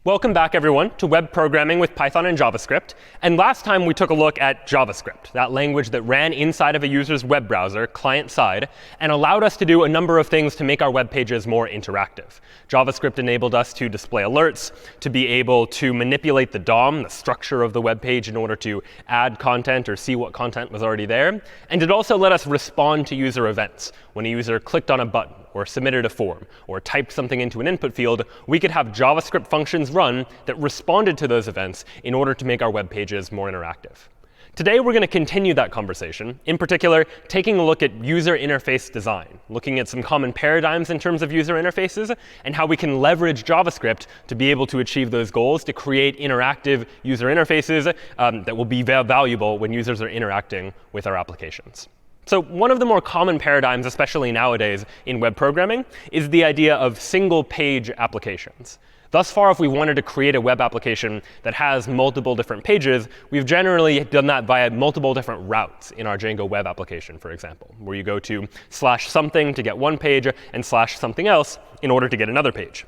Welcome back, everyone, to web programming with Python and JavaScript. And last time we took a look at JavaScript, that language that ran inside of a user's web browser, client-side, and allowed us to do a number of things to make our web pages more interactive. JavaScript enabled us to display alerts, to be able to manipulate the DOM, the structure of the web page, in order to add content or see what content was already there. And it also let us respond to user events. When a user clicked on a button, or submitted a form, or typed something into an input field, we could have JavaScript functions run that responded to those events in order to make our web pages more interactive. Today, we're going to continue that conversation, in particular, taking a look at user interface design, looking at some common paradigms in terms of user interfaces, and how we can leverage JavaScript to be able to achieve those goals, to create interactive user interfaces that will be valuable when users are interacting with our applications. So one of the more common paradigms, especially nowadays in web programming, is the idea of single-page applications. Thus far, if we wanted to create a web application that has multiple different pages, we've generally done that via multiple different routes in our Django web application, for example, where you go to /something to get one page and /something else in order to get another page.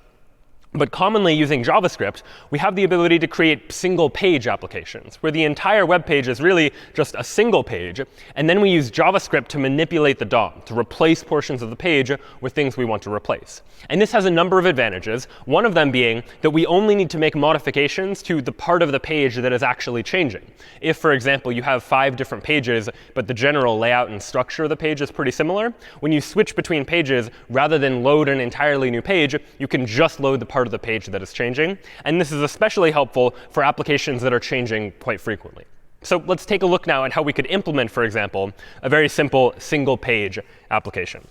But commonly using JavaScript, we have the ability to create single-page applications, where the entire web page is really just a single page. And then we use JavaScript to manipulate the DOM, to replace portions of the page with things we want to replace. And this has a number of advantages, one of them being that we only need to make modifications to the part of the page that is actually changing. If, for example, you have 5 different pages, but the general layout and structure of the page is pretty similar, when you switch between pages, rather than load an entirely new page, you can just load the part of the page that is changing. And this is especially helpful for applications that are changing quite frequently. So let's take a look now at how we could implement, for example, a very simple single-page application.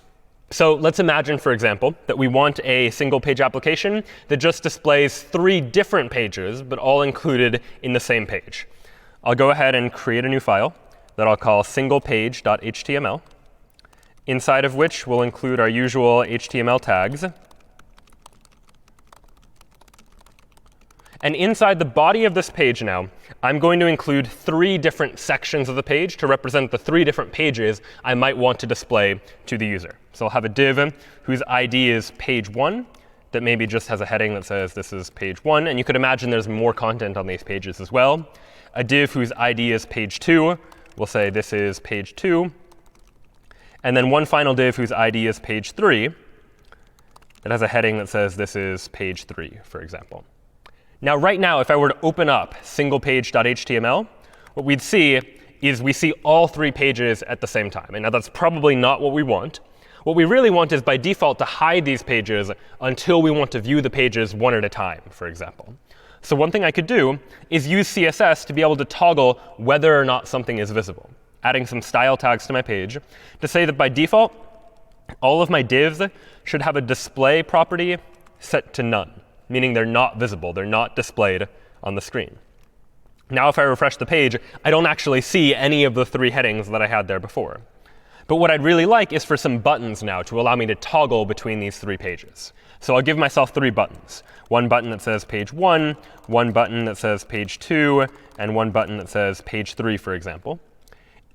So let's imagine, for example, that we want a single-page application that just displays 3 different pages, but all included in the same page. I'll go ahead and create a new file that I'll call singlepage.html, inside of which we'll include our usual HTML tags. And inside the body of this page now, I'm going to include 3 different sections of the page to represent the 3 different pages I might want to display to the user. So I'll have a div whose ID is page 1 that maybe just has a heading that says this is page 1. And you could imagine there's more content on these pages as well. A div whose ID is page 2. We'll say this is page 2. And then one final div whose ID is page 3 that has a heading that says this is page 3, for example. Now, right now, if I were to open up singlepage.html, what we'd see is we see all 3 pages at the same time. And now that's probably not what we want. What we really want is, by default, to hide these pages until we want to view the pages one at a time, for example. So one thing I could do is use CSS to be able to toggle whether or not something is visible, adding some style tags to my page to say that by default, all of my divs should have a display property set to none, meaning they're not visible. They're not displayed on the screen. Now, if I refresh the page, I don't actually see any of the 3 headings that I had there before. But what I'd really like is for some buttons now to allow me to toggle between these 3 pages. So I'll give myself 3 buttons. One button that says page 1, one button that says page 2, and one button that says page 3, for example.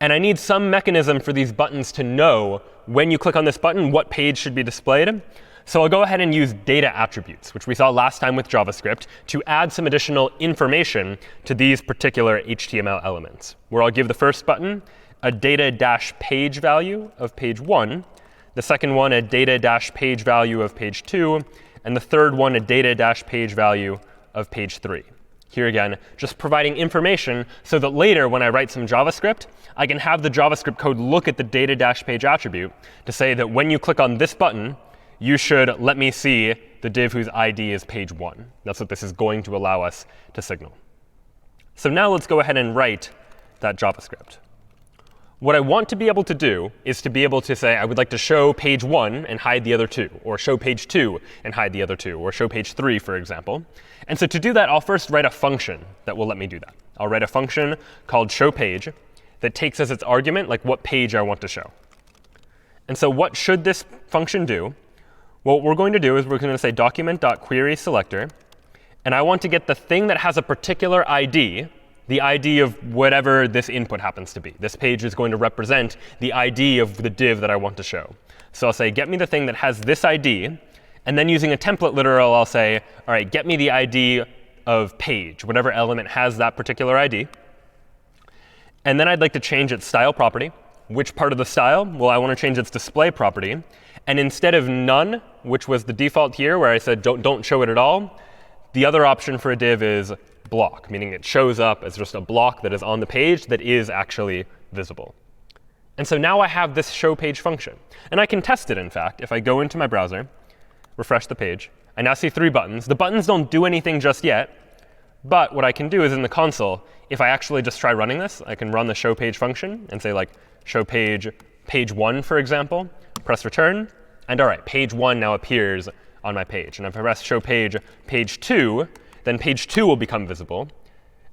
And I need some mechanism for these buttons to know when you click on this button what page should be displayed. So I'll go ahead and use data attributes, which we saw last time with JavaScript, to add some additional information to these particular HTML elements, where I'll give the first button a data-page value of page 1, the second one a data-page value of page 2, and the third one a data-page value of page 3. Here again, just providing information so that later, when I write some JavaScript, I can have the JavaScript code look at the data-page attribute to say that when you click on this button, you should let me see the div whose ID is page 1. That's what this is going to allow us to signal. So now let's go ahead and write that JavaScript. What I want to be able to do is to be able to say, I would like to show page 1 and hide the other 2, or show page 2 and hide the other 2, or show page 3, for example. And so to do that, I'll first write a function that will let me do that. I'll write a function called showPage that takes as its argument like what page I want to show. And so what should this function do? What we're going to do is we're going to say document.querySelector. And I want to get the thing that has a particular ID, the ID of whatever this input happens to be. This page is going to represent the ID of the div that I want to show. So I'll say, get me the thing that has this ID. And then using a template literal, I'll say, all right, get me the ID of page, whatever element has that particular ID. And then I'd like to change its style property. Which part of the style? Well, I want to change its display property. And instead of none, which was the default here, where I said don't show it at all, the other option for a div is block, meaning it shows up as just a block that is on the page that is actually visible. And so now I have this show page function. And I can test it, in fact. If I go into my browser, refresh the page, I now see 3 buttons. The buttons don't do anything just yet. But what I can do is in the console, if I actually just try running this, I can run the show page function and say, like, show page 1, for example, press return. And all right, page 1 now appears on my page. And if I press show page 2, then page 2 will become visible.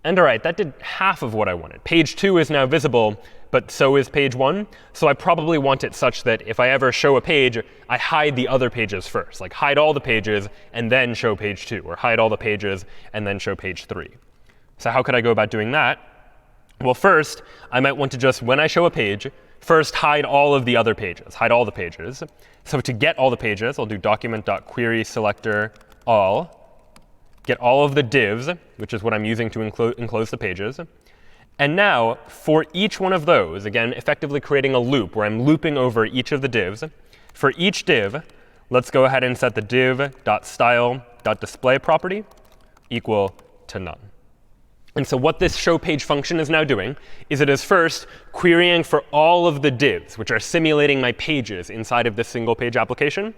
And all right, that did half of what I wanted. Page 2 is now visible, but so is page 1. So I probably want it such that if I ever show a page, I hide the other pages first. Like hide all the pages and then show page 2, or hide all the pages and then show page 3. So how could I go about doing that? Well, first, I might want to just, when I show a page, first hide all of the other pages, hide all the pages. So to get all the pages, I'll do document.querySelector all. Get all of the divs, which is what I'm using to enclose the pages. And now, for each one of those, again, effectively creating a loop where I'm looping over each of the divs, for each div, let's go ahead and set the div.style.display property equal to none. And so what this show page function is now doing is it is first querying for all of the divs, which are simulating my pages inside of this single page application.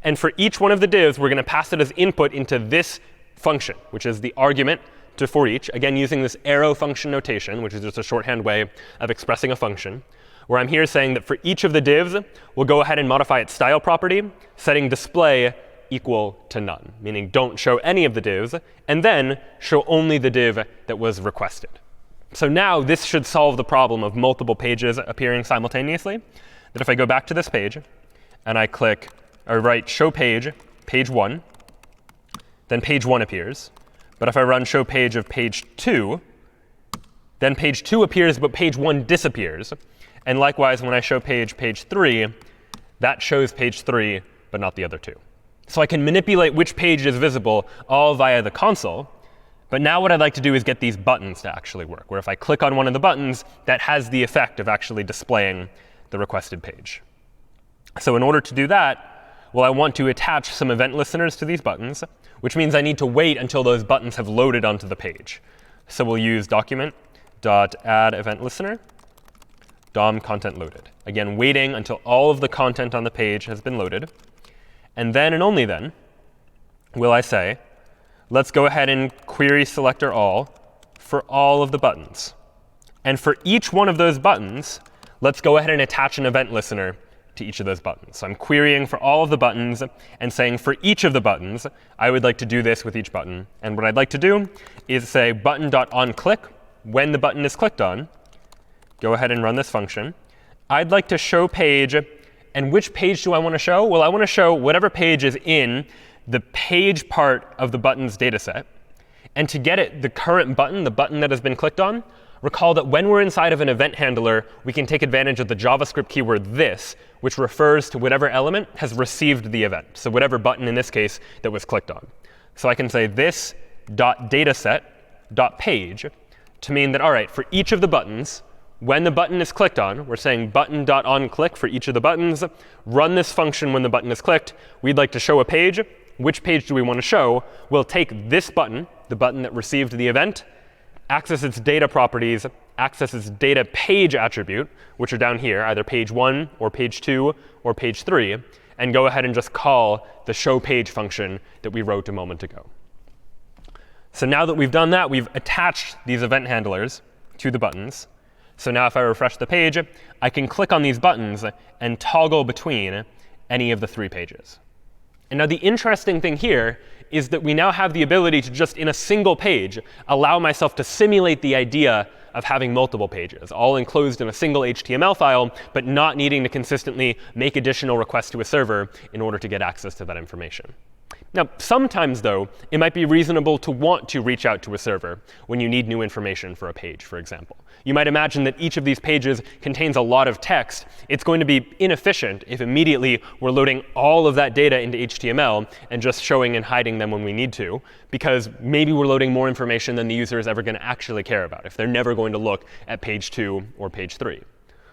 And for each one of the divs, we're going to pass it as input into this function, which is the argument to for each, again, using this arrow function notation, which is just a shorthand way of expressing a function, where I'm here saying that for each of the divs, we'll go ahead and modify its style property, setting display equal to none, meaning don't show any of the divs, and then show only the div that was requested. So now this should solve the problem of multiple pages appearing simultaneously. That if I go back to this page, and I click or write show page 1, then page 1 appears. But if I run show page of page 2, then page 2 appears, but page 1 disappears. And likewise, when I show page 3, that shows page 3, but not the other 2. So I can manipulate which page is visible all via the console. But now what I'd like to do is get these buttons to actually work, where if I click on one of the buttons, that has the effect of actually displaying the requested page. So in order to do that, well, I want to attach some event listeners to these buttons, which means I need to wait until those buttons have loaded onto the page. So we'll use document.addEventListener, DOM content loaded. Again, waiting until all of the content on the page has been loaded. And then and only then will I say, let's go ahead and query selector all for all of the buttons. And for each one of those buttons, let's go ahead and attach an event listener to each of those buttons. So I'm querying for all of the buttons and saying for each of the buttons, I would like to do this with each button. And what I'd like to do is say button.onClick when the button is clicked on. Go ahead and run this function. I'd like to show page. And which page do I want to show? Well, I want to show whatever page is in the page part of the button's data set. And to get it, the current button, the button that has been clicked on, recall that when we're inside of an event handler, we can take advantage of the JavaScript keyword this, which refers to whatever element has received the event. So whatever button in this case that was clicked on. So I can say this.dataset.page to mean that, all right, for each of the buttons, when the button is clicked on, we're saying button.onClick for each of the buttons. Run this function when the button is clicked. We'd like to show a page. Which page do we want to show? We'll take this button, the button that received the event, access its data properties, access its data page attribute, which are down here, either page 1 or page 2 or page 3, and go ahead and just call the show page function that we wrote a moment ago. So now that we've done that, we've attached these event handlers to the buttons. So now if I refresh the page, I can click on these buttons and toggle between any of the 3 pages. And now the interesting thing here is that we now have the ability to just, in a single page, allow myself to simulate the idea of having multiple pages, all enclosed in a single HTML file, but not needing to consistently make additional requests to a server in order to get access to that information. Now, sometimes, though, it might be reasonable to want to reach out to a server when you need new information for a page, for example. You might imagine that each of these pages contains a lot of text. It's going to be inefficient if immediately we're loading all of that data into HTML and just showing and hiding them when we need to, because maybe we're loading more information than the user is ever going to actually care about if they're never going to look at page 2 or page 3.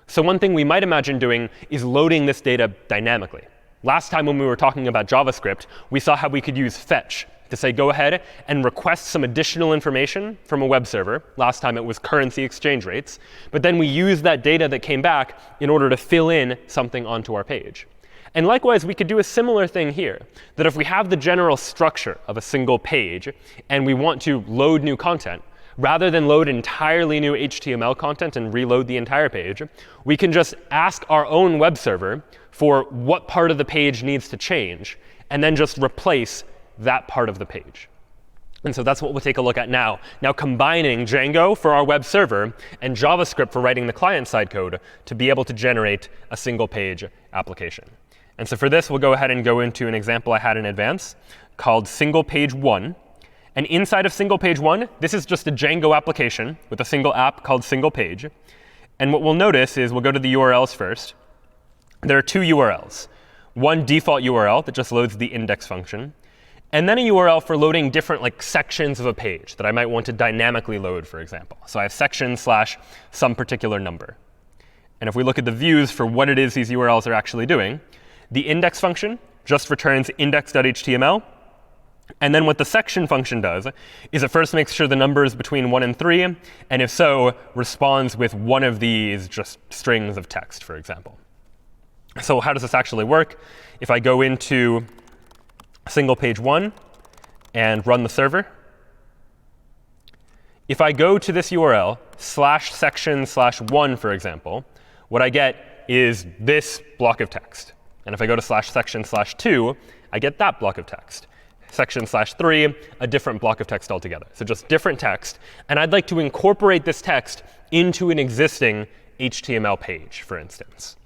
So one thing we might imagine doing is loading this data dynamically. Last time when we were talking about JavaScript, we saw how we could use fetch to say, go ahead and request some additional information from a web server. Last time it was currency exchange rates. But then we used that data that came back in order to fill in something onto our page. And likewise, we could do a similar thing here, that if we have the general structure of a single page and we want to load new content, rather than load entirely new HTML content and reload the entire page, we can just ask our own web server for what part of the page needs to change, and then just replace that part of the page. And so that's what we'll take a look at now. Now combining Django for our web server and JavaScript for writing the client-side code to be able to generate a single page application. And so for this, we'll go ahead and go into an example I had in advance called single page 1. And inside of single page 1, this is just a Django application with a single app called single page. And what we'll notice is we'll go to the URLs first. There are two URLs. One default URL that just loads the index function, and then a URL for loading different sections of a page that I might want to dynamically load, for example. So I have section / some particular number. And if we look at the views for what it is these URLs are actually doing, the index function just returns index.html. And then what the section function does is it first makes sure the number is between 1 and 3, and if so, responds with one of these just strings of text, for example. So how does this actually work? If I go into single page 1 and run the server, if I go to this URL /section/1, for example, what I get is this block of text. And if I go to /section/2, I get that block of text. Section/3, a different block of text altogether. So just different text. And I'd like to incorporate this text into an existing HTML page, for instance.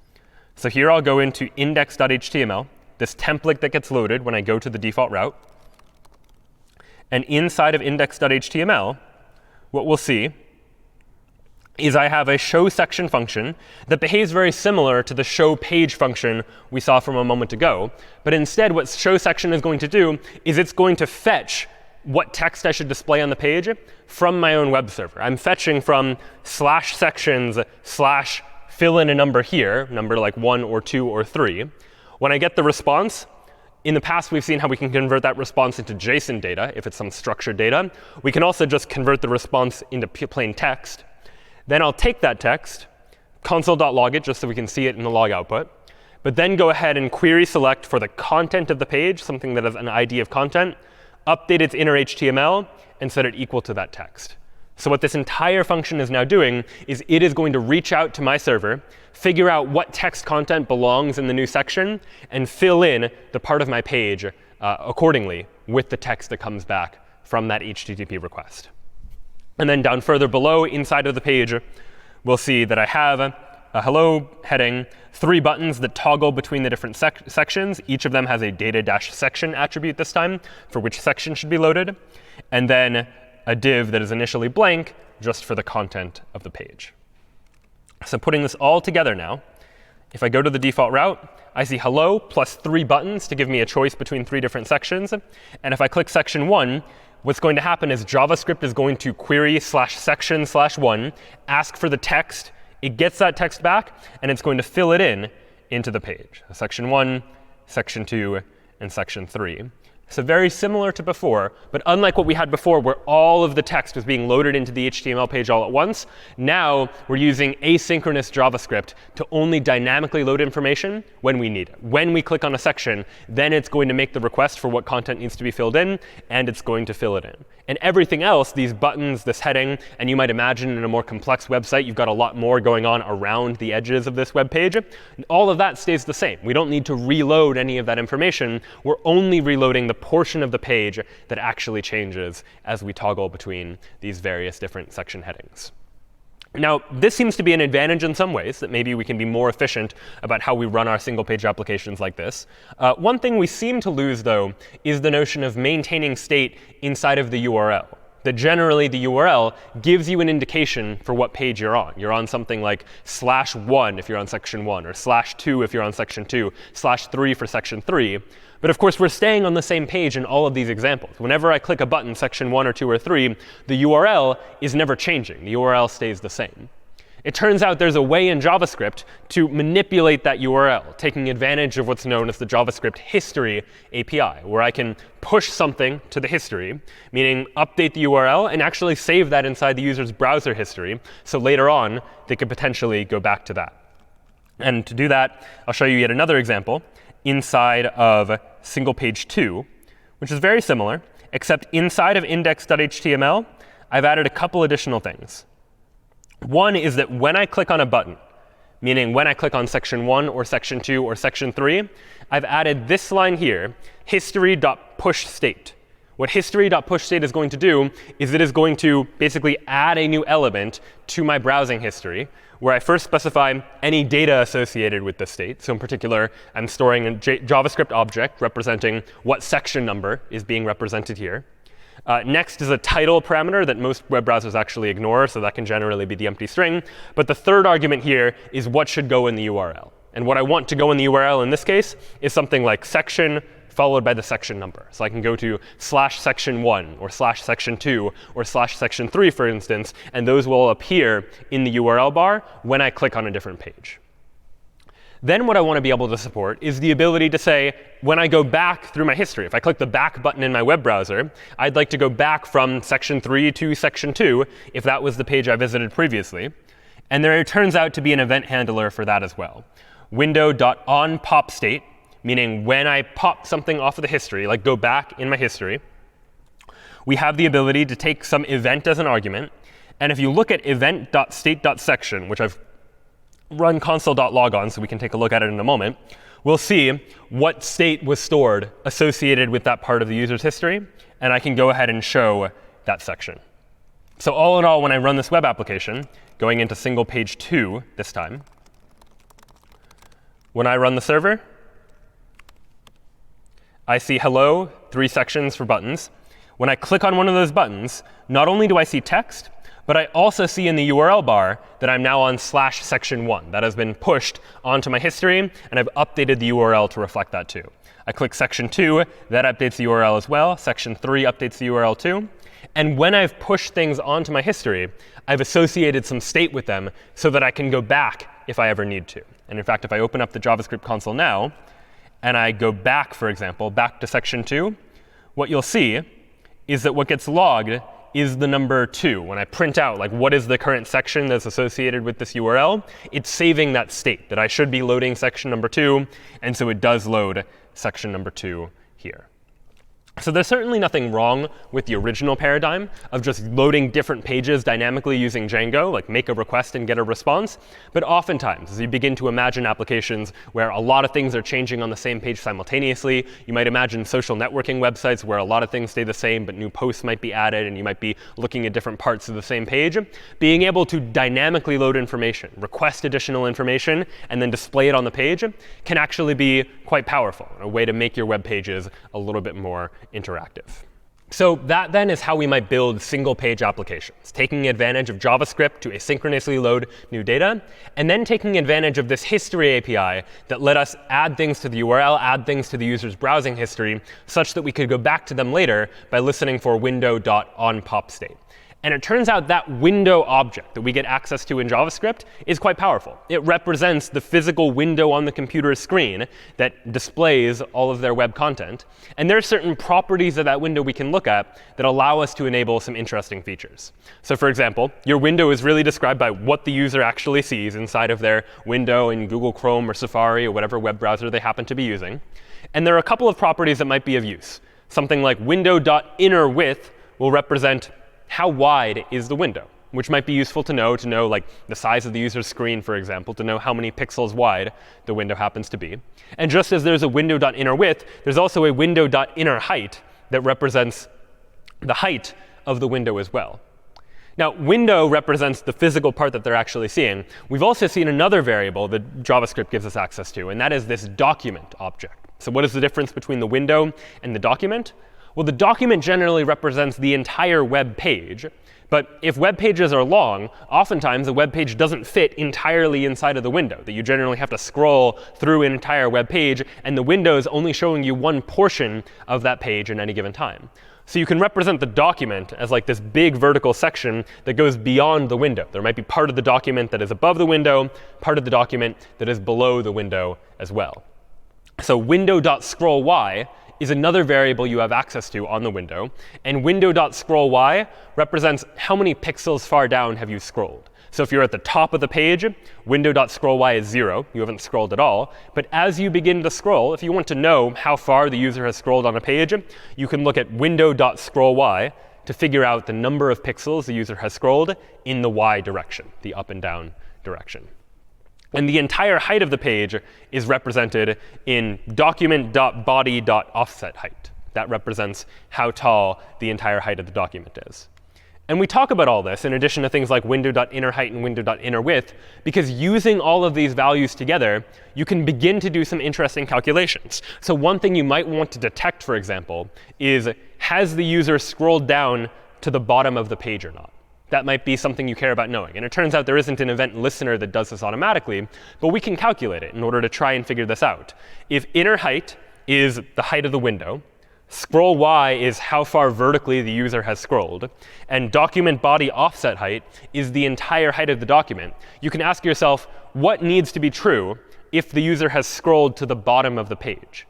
So here I'll go into index.html, this template that gets loaded when I go to the default route. And inside of index.html, what we'll see is I have a show section function that behaves very similar to the show page function we saw from a moment ago. But instead, what show section is going to do is it's going to fetch what text I should display on the page from my own web server. I'm fetching from /sections/ fill in a number here, number like 1 or 2 or 3. When I get the response, in the past, we've seen how we can convert that response into JSON data if it's some structured data. We can also just convert the response into plain text. Then I'll take that text, console.log it just so we can see it in the log output, but then go ahead and query select for the content of the page, something that has an ID of content, update its inner HTML, and set it equal to that text. So what this entire function is now doing is it is going to reach out to my server, figure out what text content belongs in the new section, and fill in the part of my page accordingly with the text that comes back from that HTTP request. And then down further below, inside of the page, we'll see that I have a hello heading, 3 buttons that toggle between the different sections. Each of them has a data-section attribute this time for which section should be loaded. And then a div that is initially blank just for the content of the page. So putting this all together now, if I go to the default route, I see hello plus 3 buttons to give me a choice between 3 different sections. And if I click section 1, what's going to happen is JavaScript is going to query /section/1, ask for the text. It gets that text back, and it's going to fill it in into the page. Section 1, section 2, and section 3. So very similar to before, but unlike what we had before where all of the text was being loaded into the HTML page all at once, now we're using asynchronous JavaScript to only dynamically load information when we need it. When we click on a section, then it's going to make the request for what content needs to be filled in, and it's going to fill it in. And everything else, these buttons, this heading, and you might imagine in a more complex website, you've got a lot more going on around the edges of this web page. All of that stays the same. We don't need to reload any of that information. We're only reloading the portion of the page that actually changes as we toggle between these various different section headings. Now, this seems to be an advantage in some ways, that maybe we can be more efficient about how we run our single-page applications like this. One thing we seem to lose, though, is the notion of maintaining state inside of the URL. That generally the URL gives you an indication for what page you're on. You're on something like /1 if you're on section 1, or /2 if you're on section 2, /3 for section 3. But of course, we're staying on the same page in all of these examples. Whenever I click a button, section 1 or 2 or 3, the URL is never changing. The URL stays the same. It turns out there's a way in JavaScript to manipulate that URL, taking advantage of what's known as the JavaScript history API, where I can push something to the history, meaning update the URL and actually save that inside the user's browser history, so later on they could potentially go back to that. And to do that, I'll show you yet another example inside of single page 2, which is very similar, except inside of index.html, I've added a couple additional things. One is that when I click on a button, meaning when I click on section 1 or section 2 or section 3, I've added this line here, history.pushState. What history.pushState is going to do is it is going to basically add a new element to my browsing history, where I first specify any data associated with the state. So in particular, I'm storing a JavaScript object representing what section number is being represented here. Next is a title parameter that most web browsers actually ignore, so that can generally be the empty string. But the third argument here is what should go in the URL. And what I want to go in the URL in this case is something like section followed by the section number. So I can go to /section1 or /section2 or /section3, for instance, and those will appear in the URL bar when I click on a different page. Then what I want to be able to support is the ability to say, when I go back through my history, if I click the back button in my web browser, I'd like to go back from section 3 to section 2 if that was the page I visited previously. And there turns out to be an event handler for that as well. Window.onPopState, meaning when I pop something off of the history, like go back in my history, we have the ability to take some event as an argument. And if you look at event.state.section, which I've run console.log on so we can take a look at it in a moment, we'll see what state was stored associated with that part of the user's history. And I can go ahead and show that section. So all in all, when I run this web application, going into single page 2 this time, when I run the server, I see hello, 3 sections for buttons. When I click on one of those buttons, not only do I see text, but I also see in the URL bar that I'm now on /section1. That has been pushed onto my history, and I've updated the URL to reflect that too. I click section 2, that updates the URL as well. Section 3 updates the URL too. And when I've pushed things onto my history, I've associated some state with them so that I can go back if I ever need to. And in fact, if I open up the JavaScript console now, and I go back, for example, back to section 2, what you'll see is that what gets logged is the number 2. When I print out, like, what is the current section that's associated with this URL, it's saving that state, that I should be loading section number 2. And so it does load section number 2 here. So there's certainly nothing wrong with the original paradigm of just loading different pages dynamically using Django, like make a request and get a response. But oftentimes, as you begin to imagine applications where a lot of things are changing on the same page simultaneously, you might imagine social networking websites where a lot of things stay the same, but new posts might be added, and you might be looking at different parts of the same page. Being able to dynamically load information, request additional information, and then display it on the page can actually be quite powerful, a way to make your web pages a little bit more interactive. So that then is how we might build single-page applications, taking advantage of JavaScript to asynchronously load new data, and then taking advantage of this history API that let us add things to the URL, add things to the user's browsing history, such that we could go back to them later by listening for window.onPopState. And it turns out that window object that we get access to in JavaScript is quite powerful. It represents the physical window on the computer's screen that displays all of their web content. And there are certain properties of that window we can look at that allow us to enable some interesting features. So for example, your window is really described by what the user actually sees inside of their window in Google Chrome or Safari or whatever web browser they happen to be using. And there are a couple of properties that might be of use. Something like window.innerWidth will represent how wide is the window, which might be useful to know like the size of the user's screen, for example, to know how many pixels wide the window happens to be. And just as there's a window.innerWidth, there's also a window.innerHeight that represents the height of the window as well. Now, window represents the physical part that they're actually seeing. We've also seen another variable that JavaScript gives us access to, and that is this document object. So what is the difference between the window and the document? Well, the document generally represents the entire web page. But if web pages are long, oftentimes the web page doesn't fit entirely inside of the window, that you generally have to scroll through an entire web page, and the window is only showing you one portion of that page at any given time. So you can represent the document as like this big vertical section that goes beyond the window. There might be part of the document that is above the window, part of the document that is below the window as well. So window.scrollY is another variable you have access to on the window. And window.scrollY represents how many pixels far down have you scrolled. So if you're at the top of the page, window.scrollY is 0. You haven't scrolled at all. But as you begin to scroll, if you want to know how far the user has scrolled on a page, you can look at window.scrollY to figure out the number of pixels the user has scrolled in the y direction, the up and down direction. And the entire height of the page is represented in document.body.offsetHeight. That represents how tall the entire height of the document is. And we talk about all this in addition to things like window.innerHeight and window.innerWidth, because using all of these values together, you can begin to do some interesting calculations. So one thing you might want to detect, for example, is has the user scrolled down to the bottom of the page or not? That might be something you care about knowing. And it turns out there isn't an event listener that does this automatically, but we can calculate it in order to try and figure this out. If innerHeight is the height of the window, scroll y is how far vertically the user has scrolled, and document body offset height is the entire height of the document, you can ask yourself, what needs to be true if the user has scrolled to the bottom of the page?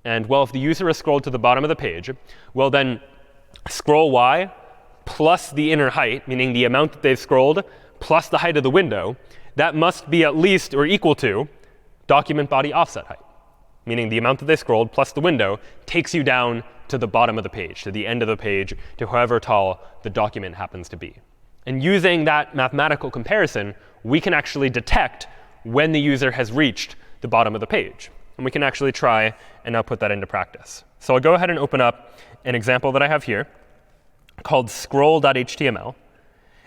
And well, if the user has scrolled to the bottom of the page, well then scroll y plus the inner height, meaning the amount that they've scrolled, plus the height of the window, that must be at least or equal to document body offset height, meaning the amount that they scrolled plus the window takes you down to the bottom of the page, to the end of the page, to however tall the document happens to be. And using that mathematical comparison, we can actually detect when the user has reached the bottom of the page. And we can actually try and now put that into practice. So I'll go ahead and open up an example that I have here called scroll.html.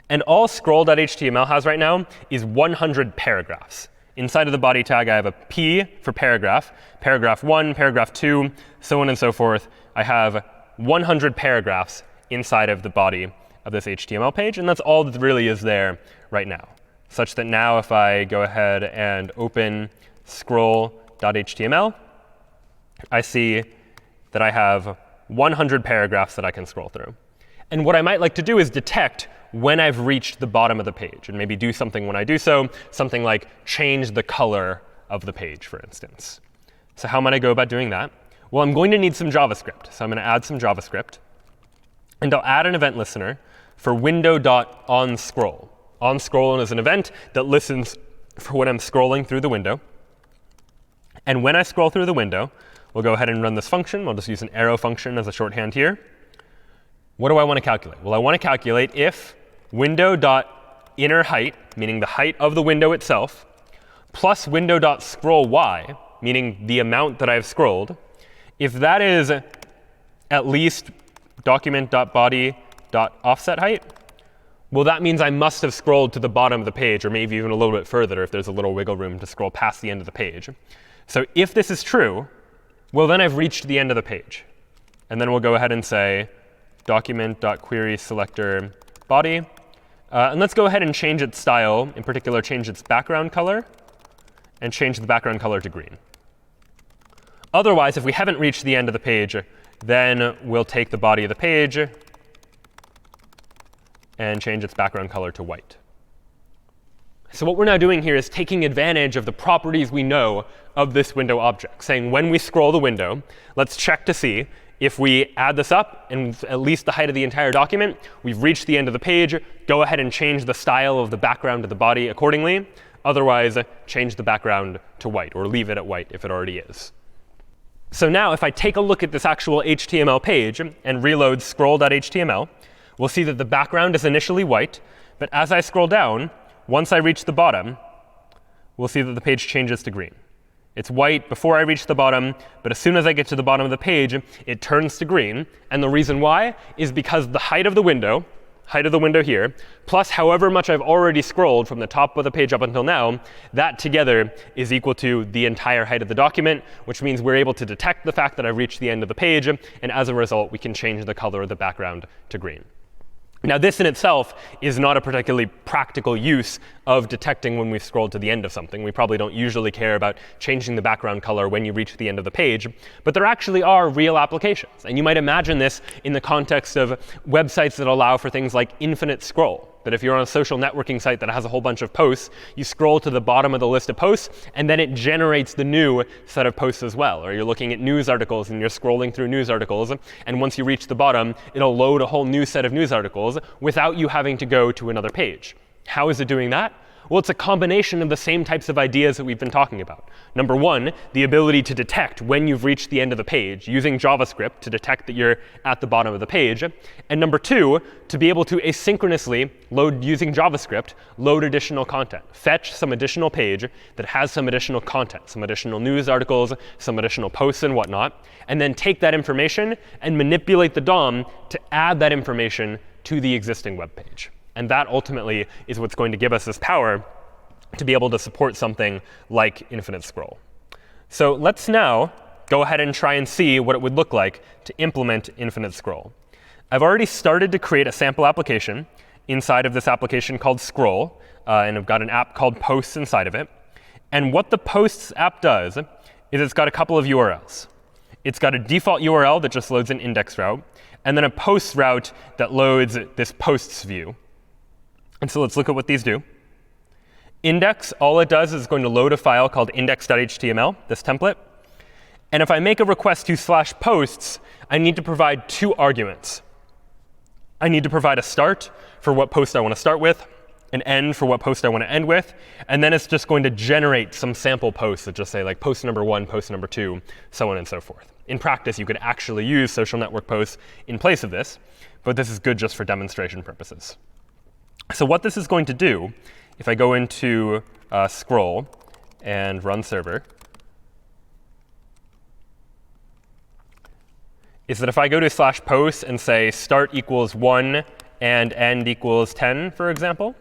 And all scroll.html has right now is 100 paragraphs. Inside of the body tag, I have a P for paragraph, paragraph 1, paragraph 2, so on and so forth. I have 100 paragraphs inside of the body of this HTML page. And that's all that really is there right now, such that now if I go ahead and open scroll.html, I see that I have 100 paragraphs that I can scroll through. And what I might like to do is detect when I've reached the bottom of the page, and maybe do something when I do so, something like change the color of the page, for instance. So how might I go about doing that? Well, I'm going to need some JavaScript. So I'm going to add some JavaScript. And I'll add an event listener for window.onScroll. OnScroll is an event that listens for when I'm scrolling through the window. And when I scroll through the window, we'll go ahead and run this function. I'll just use an arrow function as a shorthand here. What do I want to calculate? Well, I want to calculate if window.innerHeight, meaning the height of the window itself, plus window.scrollY, meaning the amount that I've scrolled, if that is at least document.body.offsetHeight, well, that means I must have scrolled to the bottom of the page, or maybe even a little bit further if there's a little wiggle room to scroll past the end of the page. So if this is true, well, then I've reached the end of the page. And then we'll go ahead and say document.querySelector body. And let's go ahead and change its style, in particular change its background color, and change the background color to green. Otherwise, if we haven't reached the end of the page, then we'll take the body of the page and change its background color to white. So what we're now doing here is taking advantage of the properties we know of this window object, saying when we scroll the window, let's check to see if we add this up and at least the height of the entire document, we've reached the end of the page. Go ahead and change the style of the background of the body accordingly. Otherwise, change the background to white, or leave it at white if it already is. So now if I take a look at this actual HTML page and reload scroll.html, we'll see that the background is initially white. But as I scroll down, once I reach the bottom, we'll see that the page changes to green. It's white before I reach the bottom, but as soon as I get to the bottom of the page, it turns to green. And the reason why is because the height of the window height of the window here, plus however much I've already scrolled from the top of the page up until now, that together is equal to the entire height of the document, which means we're able to detect the fact that I've reached the end of the page. And as a result, we can change the color of the background to green. Now, this in itself is not a particularly practical use of detecting when we've scrolled to the end of something. We probably don't usually care about changing the background color when you reach the end of the page. But there actually are real applications. And you might imagine this in the context of websites that allow for things like infinite scroll. That if you're on a social networking site that has a whole bunch of posts, you scroll to the bottom of the list of posts, and then it generates the new set of posts as well. Or you're looking at news articles, and you're scrolling through news articles. And once you reach the bottom, it'll load a whole new set of news articles without you having to go to another page. How is it doing that? Well, it's a combination of the same types of ideas that we've been talking about. Number one, the ability to detect when you've reached the end of the page using JavaScript to detect that you're at the bottom of the page. And number two, to be able to asynchronously load, using JavaScript, load additional content. Fetch some additional page that has some additional content, some additional news articles, some additional posts and whatnot, and then take that information and manipulate the DOM to add that information to the existing web page. And that ultimately is what's going to give us this power to be able to support something like infinite scroll. So let's now go ahead and try and see what it would look like to implement infinite scroll. I've already started to create a sample application inside of this application called Scroll. And I've got an app called Posts inside of it. And what the Posts app does is it's got a couple of URLs. It's got a default URL that just loads an index route, and then a posts route that loads this posts view. And so let's look at what these do. Index, all it does is going to load a file called index.html, this template. And if I make a request to /posts, I need to provide two arguments. I need to provide a start for what post I want to start with, an end for what post I want to end with. And then it's just going to generate some sample posts that just say like post number 1, post number 2, so on and so forth. In practice, you could actually use social network posts in place of this. But this is good just for demonstration purposes. So what this is going to do, if I go into Scroll and run server, is that if I go to /posts and say start equals 1 and end equals 10, for example,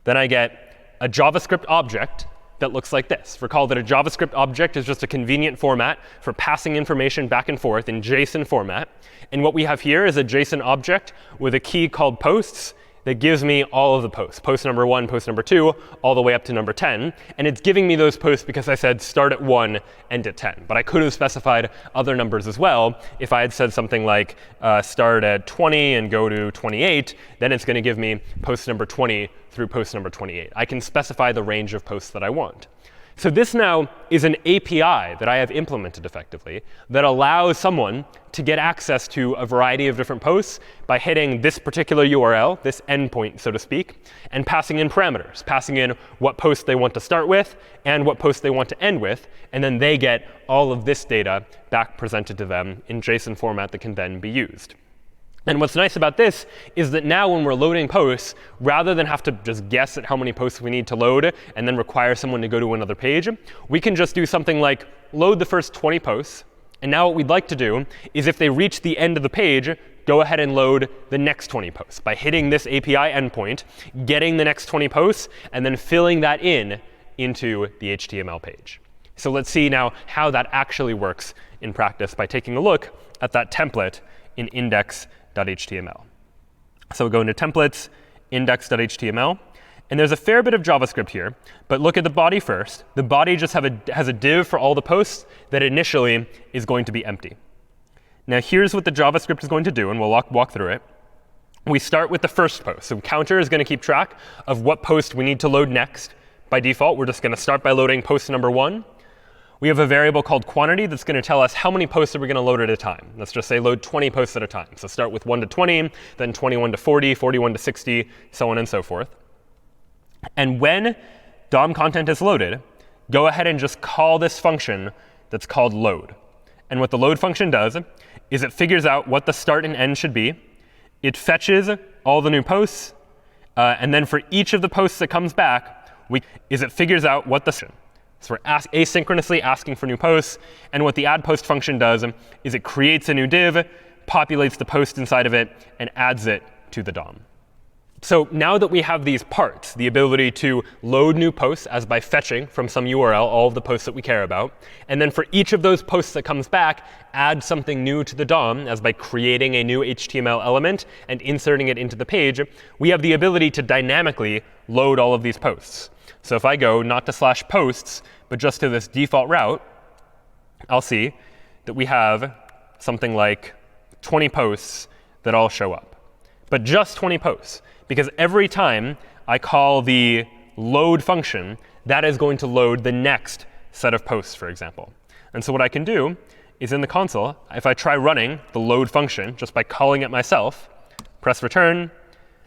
then I get a JavaScript object that looks like this. Recall that a JavaScript object is just a convenient format for passing information back and forth in JSON format. And what we have here is a JSON object with a key called posts that gives me all of the posts, post number 1, post number 2, all the way up to number 10. And it's giving me those posts because I said start at 1, end at 10. But I could have specified other numbers as well. If I had said something like start at 20 and go to 28, then it's going to give me post number 20 through post number 28. I can specify the range of posts that I want. So this now is an API that I have implemented effectively that allows someone to get access to a variety of different posts by hitting this particular URL, this endpoint, so to speak, and passing in parameters, passing in what post they want to start with and what post they want to end with. And then they get all of this data back presented to them in JSON format that can then be used. And what's nice about this is that now when we're loading posts, rather than have to just guess at how many posts we need to load and then require someone to go to another page, we can just do something like load the first 20 posts. And now what we'd like to do is if they reach the end of the page, go ahead and load the next 20 posts by hitting this API endpoint, getting the next 20 posts, and then filling that into the HTML page. So let's see now how that actually works in practice by taking a look at that template in index.html. So we'll go into templates, index.html. And there's a fair bit of JavaScript here. But look at the body first. The body just has a div for all the posts that initially is going to be empty. Now here's what the JavaScript is going to do, and we'll walk through it. We start with the first post. So counter is going to keep track of what post we need to load next. By default, we're just going to start by loading post number 1. We have a variable called quantity that's going to tell us how many posts are we going to load at a time. Let's just say load 20 posts at a time. So start with 1 to 20, then 21 to 40, 41 to 60, so on and so forth. And when DOM content is loaded, go ahead and just call this function that's called load. And what the load function does is it figures out what the start and end should be. It fetches all the new posts. And then for each of the posts that comes back, it figures out what the So we're asynchronously asking for new posts. And what the add post function does is it creates a new div, populates the post inside of it, and adds it to the DOM. So now that we have these parts, the ability to load new posts as by fetching from some URL all of the posts that we care about, and then for each of those posts that comes back, add something new to the DOM as by creating a new HTML element and inserting it into the page, we have the ability to dynamically load all of these posts. So if I go not to /posts, but just to this default route, I'll see that we have something like 20 posts that all show up. But just 20 posts. Because every time I call the load function, that is going to load the next set of posts, for example. And so what I can do is in the console, if I try running the load function just by calling it myself, press return,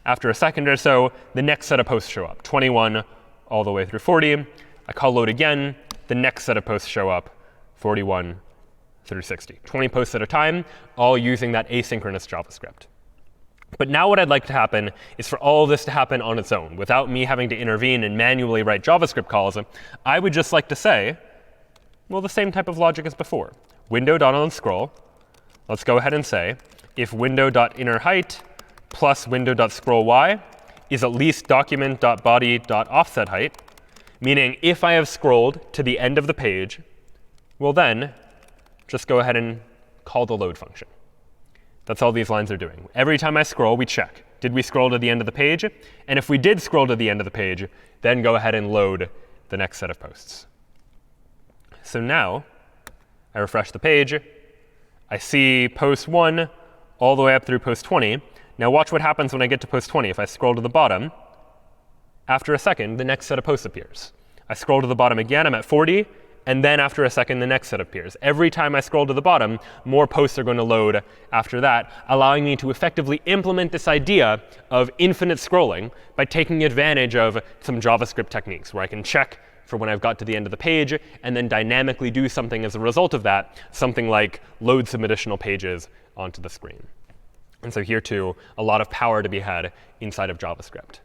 after a second or so, the next set of posts show up, 21 all the way through 40. I call load again, the next set of posts show up, 41 through 60. 20 posts at a time, all using that asynchronous JavaScript. But now what I'd like to happen is for all of this to happen on its own, without me having to intervene and manually write JavaScript calls. I would just like to say, well, the same type of logic as before. Window.onScroll. Let's go ahead and say, if window.innerHeight plus window.scrollY is at least document.body.offsetHeight, meaning if I have scrolled to the end of the page, well then, just go ahead and call the load function. That's all these lines are doing. Every time I scroll, we check. Did we scroll to the end of the page? And if we did scroll to the end of the page, then go ahead and load the next set of posts. So now, I refresh the page. I see post 1 all the way up through post 20. Now watch what happens when I get to post 20. If I scroll to the bottom, after a second, the next set of posts appears. I scroll to the bottom again, I'm at 40. And then after a second, the next set appears. Every time I scroll to the bottom, more posts are going to load after that, allowing me to effectively implement this idea of infinite scrolling by taking advantage of some JavaScript techniques, where I can check for when I've got to the end of the page, and then dynamically do something as a result of that, something like load some additional pages onto the screen. And so here, too, a lot of power to be had inside of JavaScript.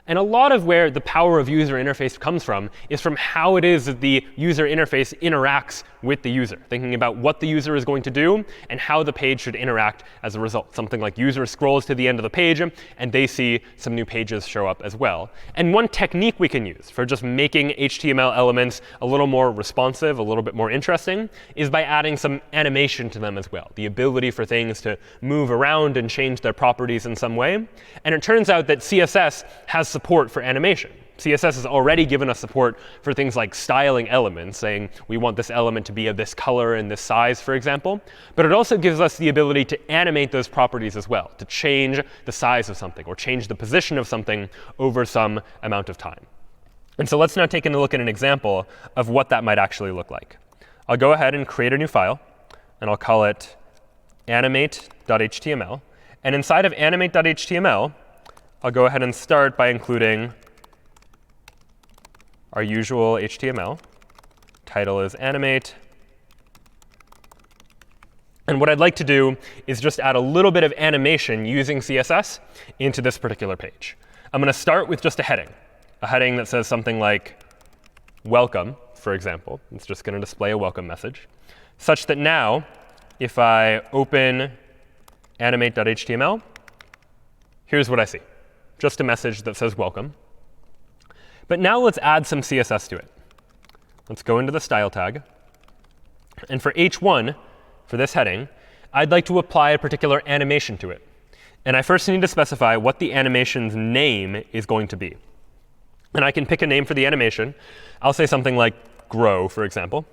And a lot of where the power of user interface comes from is from how it is that the user interface interacts with the user, thinking about what the user is going to do and how the page should interact as a result. Something like user scrolls to the end of the page, and they see some new pages show up as well. And one technique we can use for just making HTML elements a little more responsive, a little bit more interesting, is by adding some animation to them as well, the ability for things to move around and change their properties in some way. And it turns out that CSS has support for animation. CSS has already given us support for things like styling elements, saying we want this element to be of this color and this size, for example. But it also gives us the ability to animate those properties as well, to change the size of something or change the position of something over some amount of time. And so let's now take a look at an example of what that might actually look like. I'll go ahead and create a new file, and I'll call it animate.html. And inside of animate.html, I'll go ahead and start by including our usual HTML. Title is animate. And what I'd like to do is just add a little bit of animation using CSS into this particular page. I'm going to start with just a heading that says something like welcome, for example. It's just going to display a welcome message, such that now, if I open animate.html, here's what I see. Just a message that says welcome. But now let's add some CSS to it. Let's go into the style tag. And for h1, for this heading, I'd like to apply a particular animation to it. And I first need to specify what the animation's name is going to be. And I can pick a name for the animation. I'll say something like grow, for example.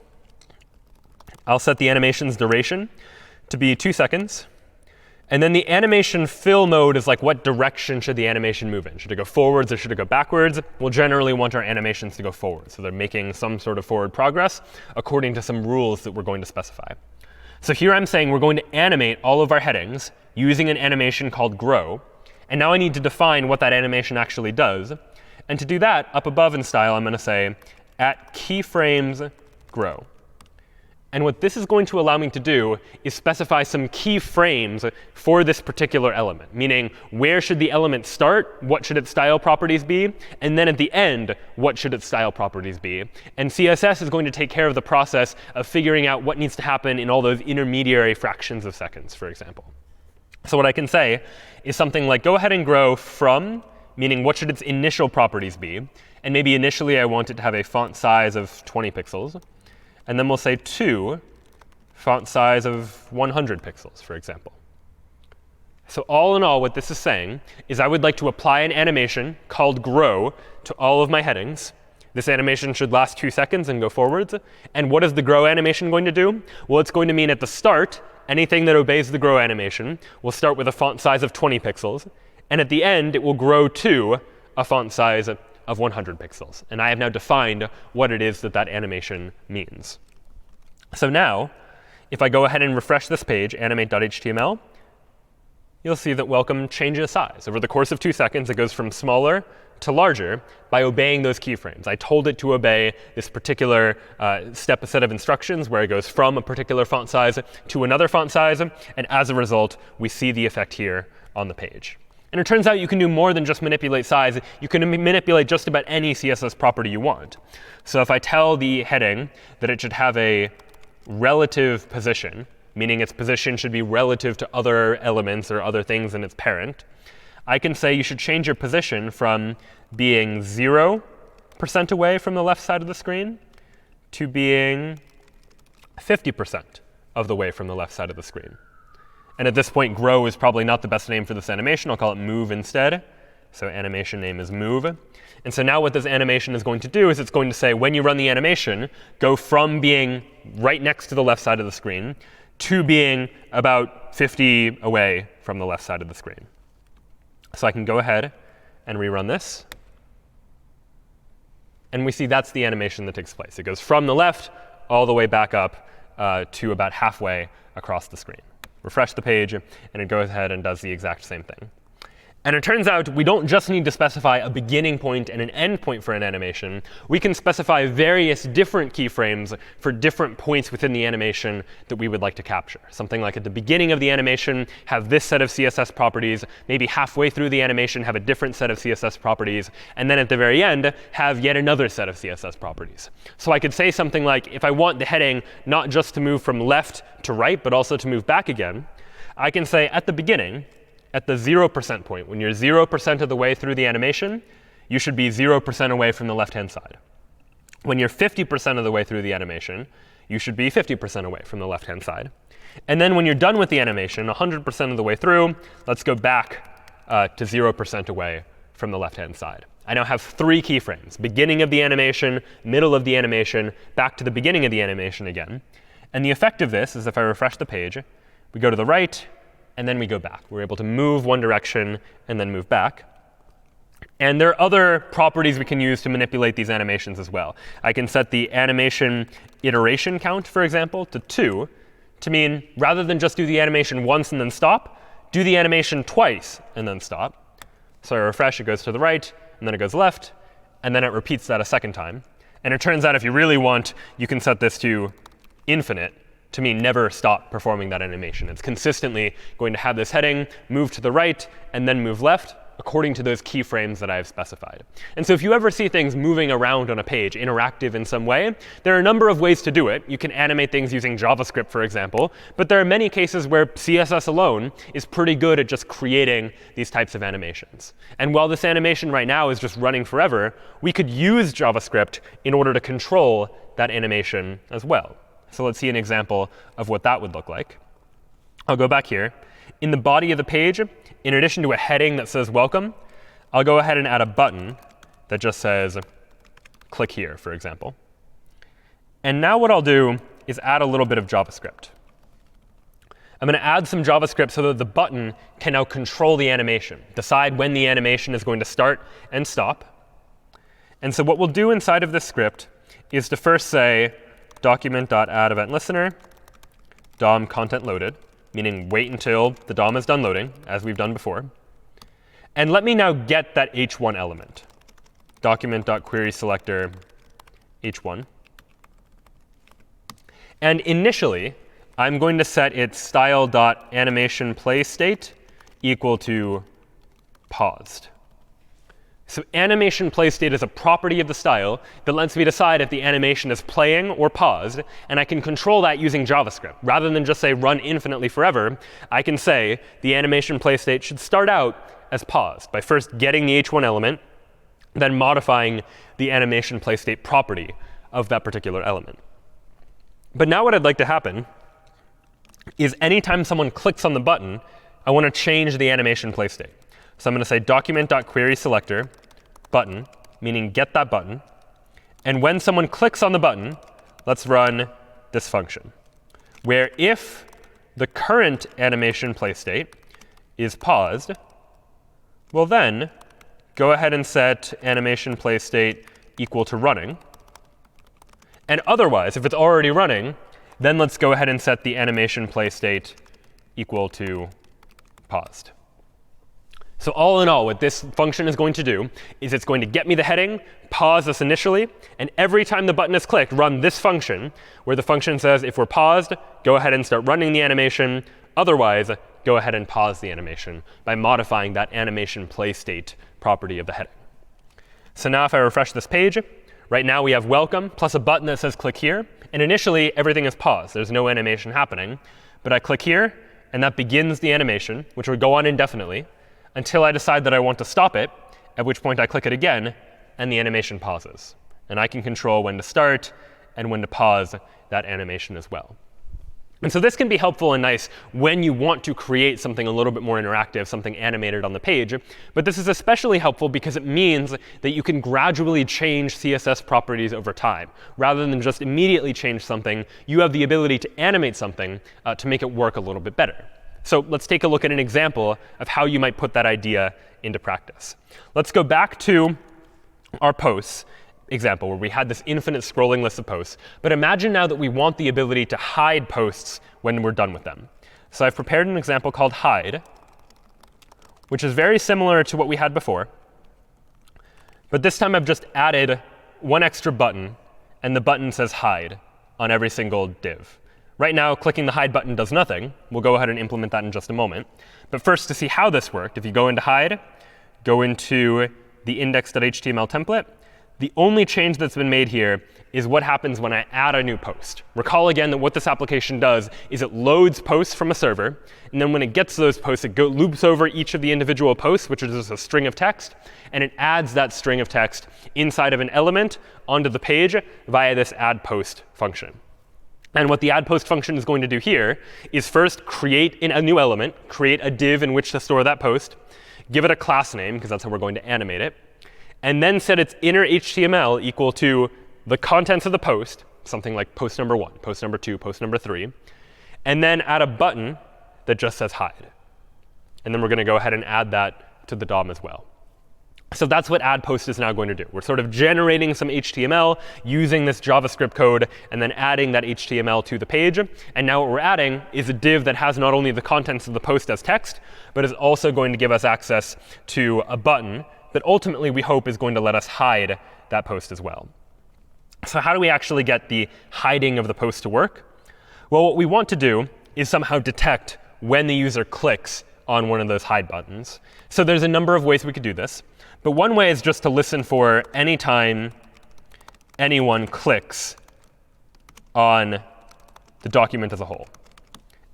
I'll set the animation's duration to be 2 seconds. And then the animation fill mode is like, what direction should the animation move in? Should it go forwards or should it go backwards? We'll generally want our animations to go forward. So they're making some sort of forward progress according to some rules that we're going to specify. So here I'm saying we're going to animate all of our headings using an animation called grow. And now I need to define what that animation actually does. And to do that, up above in style, I'm going to say at keyframes grow. And what this is going to allow me to do is specify some keyframes for this particular element, meaning where should the element start, what should its style properties be, and then at the end, what should its style properties be. And CSS is going to take care of the process of figuring out what needs to happen in all those intermediary fractions of seconds, for example. So what I can say is something like, go ahead and grow from, meaning what should its initial properties be? And maybe initially I want it to have a font size of 20 pixels. And then we'll say to font size of 100 pixels, for example. So all in all, what this is saying is I would like to apply an animation called grow to all of my headings. This animation should last 2 seconds and go forwards. And what is the grow animation going to do? Well, it's going to mean at the start, anything that obeys the grow animation will start with a font size of 20 pixels. And at the end, it will grow to a font size of 100 pixels. And I have now defined what it is that that animation means. So now, if I go ahead and refresh this page, animate.html, you'll see that welcome changes size. Over the course of 2 seconds, it goes from smaller to larger by obeying those keyframes. I told it to obey this particular set of instructions where it goes from a particular font size to another font size. And as a result, we see the effect here on the page. And it turns out you can do more than just manipulate size. You can manipulate just about any CSS property you want. So if I tell the heading that it should have a relative position, meaning its position should be relative to other elements or other things in its parent, I can say you should change your position from being 0% away from the left side of the screen to being 50% of the way from the left side of the screen. And at this point, grow is probably not the best name for this animation. I'll call it move instead. So animation name is move. And so now what this animation is going to do is it's going to say, when you run the animation, go from being right next to the left side of the screen to being about 50 away from the left side of the screen. So I can go ahead and rerun this. And we see that's the animation that takes place. It goes from the left all the way back up to about halfway across the screen. Refresh the page, and it goes ahead and does the exact same thing. And it turns out we don't just need to specify a beginning point and an end point for an animation. We can specify various different keyframes for different points within the animation that we would like to capture. Something like at the beginning of the animation, have this set of CSS properties. Maybe halfway through the animation, have a different set of CSS properties. And then at the very end, have yet another set of CSS properties. So I could say something like, if I want the heading not just to move from left to right, but also to move back again, I can say at the beginning, at the 0% point, when you're 0% of the way through the animation, you should be 0% away from the left-hand side. When you're 50% of the way through the animation, you should be 50% away from the left-hand side. And then when you're done with the animation, 100% of the way through, let's go back to 0% away from the left-hand side. I now have 3 keyframes: beginning of the animation, middle of the animation, back to the beginning of the animation again. And the effect of this is if I refresh the page, we go to the right, and then we go back. We're able to move one direction and then move back. And there are other properties we can use to manipulate these animations as well. I can set the animation iteration count, for example, to 2, to mean rather than just do the animation once and then stop, do the animation twice and then stop. So I refresh, it goes to the right, and then it goes left, and then it repeats that a second time. And it turns out if you really want, you can set this to infinite, to mean never stop performing that animation. It's consistently going to have this heading move to the right and then move left according to those keyframes that I have specified. And so if you ever see things moving around on a page, interactive in some way, there are a number of ways to do it. You can animate things using JavaScript, for example. But there are many cases where CSS alone is pretty good at just creating these types of animations. And while this animation right now is just running forever, we could use JavaScript in order to control that animation as well. So let's see an example of what that would look like. I'll go back here. In the body of the page, in addition to a heading that says welcome, I'll go ahead and add a button that just says click here, for example. And now what I'll do is add a little bit of JavaScript. I'm going to add some JavaScript so that the button can now control the animation, decide when the animation is going to start and stop. And so what we'll do inside of this script is to first say document.add-event-listener, DOM content loaded, meaning wait until the DOM is done loading, as we've done before. And let me now get that h1 element, document.querySelector h1. And initially, I'm going to set its style.animationPlayState equal to paused. So animation play state is a property of the style that lets me decide if the animation is playing or paused. And I can control that using JavaScript. Rather than just say run infinitely forever, I can say the animation play state should start out as paused by first getting the h1 element, then modifying the animation play state property of that particular element. But now what I'd like to happen is anytime someone clicks on the button, I want to change the animation play state. So I'm going to say document.querySelector button, meaning get that button. And when someone clicks on the button, let's run this function, where if the current animation play state is paused, well then go ahead and set animation play state equal to running. And otherwise, if it's already running, then let's go ahead and set the animation play state equal to paused. So all in all, what this function is going to do is it's going to get me the heading, pause this initially, and every time the button is clicked, run this function, where the function says if we're paused, go ahead and start running the animation. Otherwise, go ahead and pause the animation by modifying that animation play state property of the heading. So now if I refresh this page, right now we have welcome plus a button that says click here. And initially, everything is paused. There's no animation happening. But I click here, and that begins the animation, which would go on indefinitely, until I decide that I want to stop it, at which point I click it again, and the animation pauses. And I can control when to start and when to pause that animation as well. And so this can be helpful and nice when you want to create something a little bit more interactive, something animated on the page. But this is especially helpful because it means that you can gradually change CSS properties over time. Rather than just immediately change something, you have the ability to animate something to make it work a little bit better. So let's take a look at an example of how you might put that idea into practice. Let's go back to our posts example where we had this infinite scrolling list of posts. But imagine now that we want the ability to hide posts when we're done with them. So I've prepared an example called hide, which is very similar to what we had before. But this time I've just added one extra button, and the button says hide on every single div. Right now, clicking the hide button does nothing. We'll go ahead and implement that in just a moment. But first, to see how this worked, if you go into hide, go into the index.html template, the only change that's been made here is what happens when I add a new post. Recall again that what this application does is it loads posts from a server. And then when it gets those posts, it loops over each of the individual posts, which is just a string of text. And it adds that string of text inside of an element onto the page via this add post function. And what the add post function is going to do here is first create a new element, create a div in which to store that post, give it a class name, because that's how we're going to animate it, and then set its inner HTML equal to the contents of the post, something like post number 1, post number 2, post number 3, and then add a button that just says hide. And then we're going to go ahead and add that to the DOM as well. So that's what add post is now going to do. We're sort of generating some HTML using this JavaScript code and then adding that HTML to the page. And now what we're adding is a div that has not only the contents of the post as text, but is also going to give us access to a button that ultimately we hope is going to let us hide that post as well. So how do we actually get the hiding of the post to work? Well, what we want to do is somehow detect when the user clicks on one of those hide buttons. So there's a number of ways we could do this. But one way is just to listen for any time anyone clicks on the document as a whole.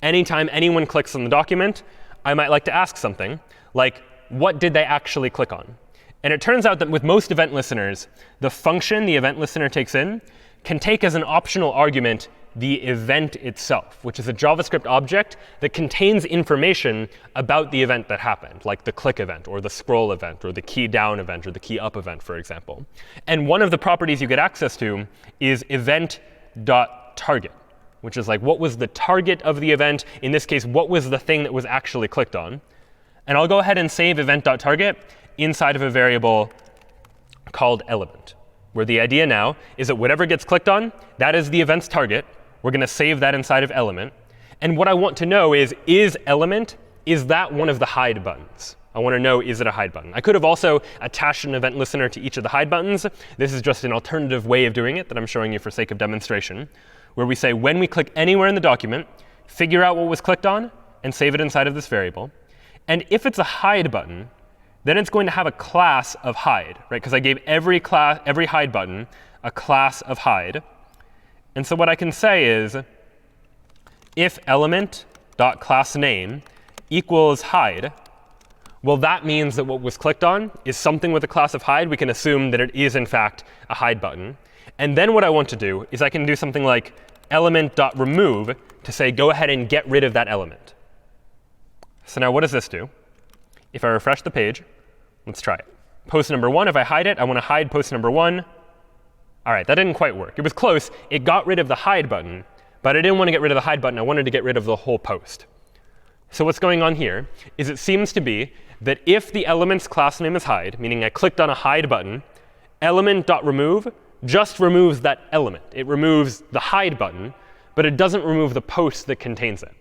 Anytime anyone clicks on the document, I might like to ask something like, what did they actually click on? And it turns out that with most event listeners, the function the event listener takes in can take as an optional argument the event itself, which is a JavaScript object that contains information about the event that happened, like the click event, or the scroll event, or the key down event, or the key up event, for example. And one of the properties you get access to is event.target, which is like what was the target of the event. In this case, what was the thing that was actually clicked on. And I'll go ahead and save event.target inside of a variable called element, where the idea now is that whatever gets clicked on, that is the event's target. We're going to save that inside of element. And what I want to know is element, is that one of the hide buttons? I want to know, is it a hide button? I could have also attached an event listener to each of the hide buttons. This is just an alternative way of doing it that I'm showing you for sake of demonstration, where we say when we click anywhere in the document, figure out what was clicked on, and save it inside of this variable. And if it's a hide button, then it's going to have a class of hide, right? Because I gave every hide button a class of hide. And so what I can say is, if element.className equals hide, well, that means that what was clicked on is something with a class of hide. We can assume that it is, in fact, a hide button. And then what I want to do is I can do something like element.remove to say, go ahead and get rid of that element. So now what does this do? If I refresh the page, let's try it. Post number 1, if I hide it, I want to hide post number 1. All right, that didn't quite work. It was close. It got rid of the hide button, but I didn't want to get rid of the hide button. I wanted to get rid of the whole post. So what's going on here is it seems to be that if the element's class name is hide, meaning I clicked on a hide button, element.remove just removes that element. It removes the hide button, but it doesn't remove the post that contains it.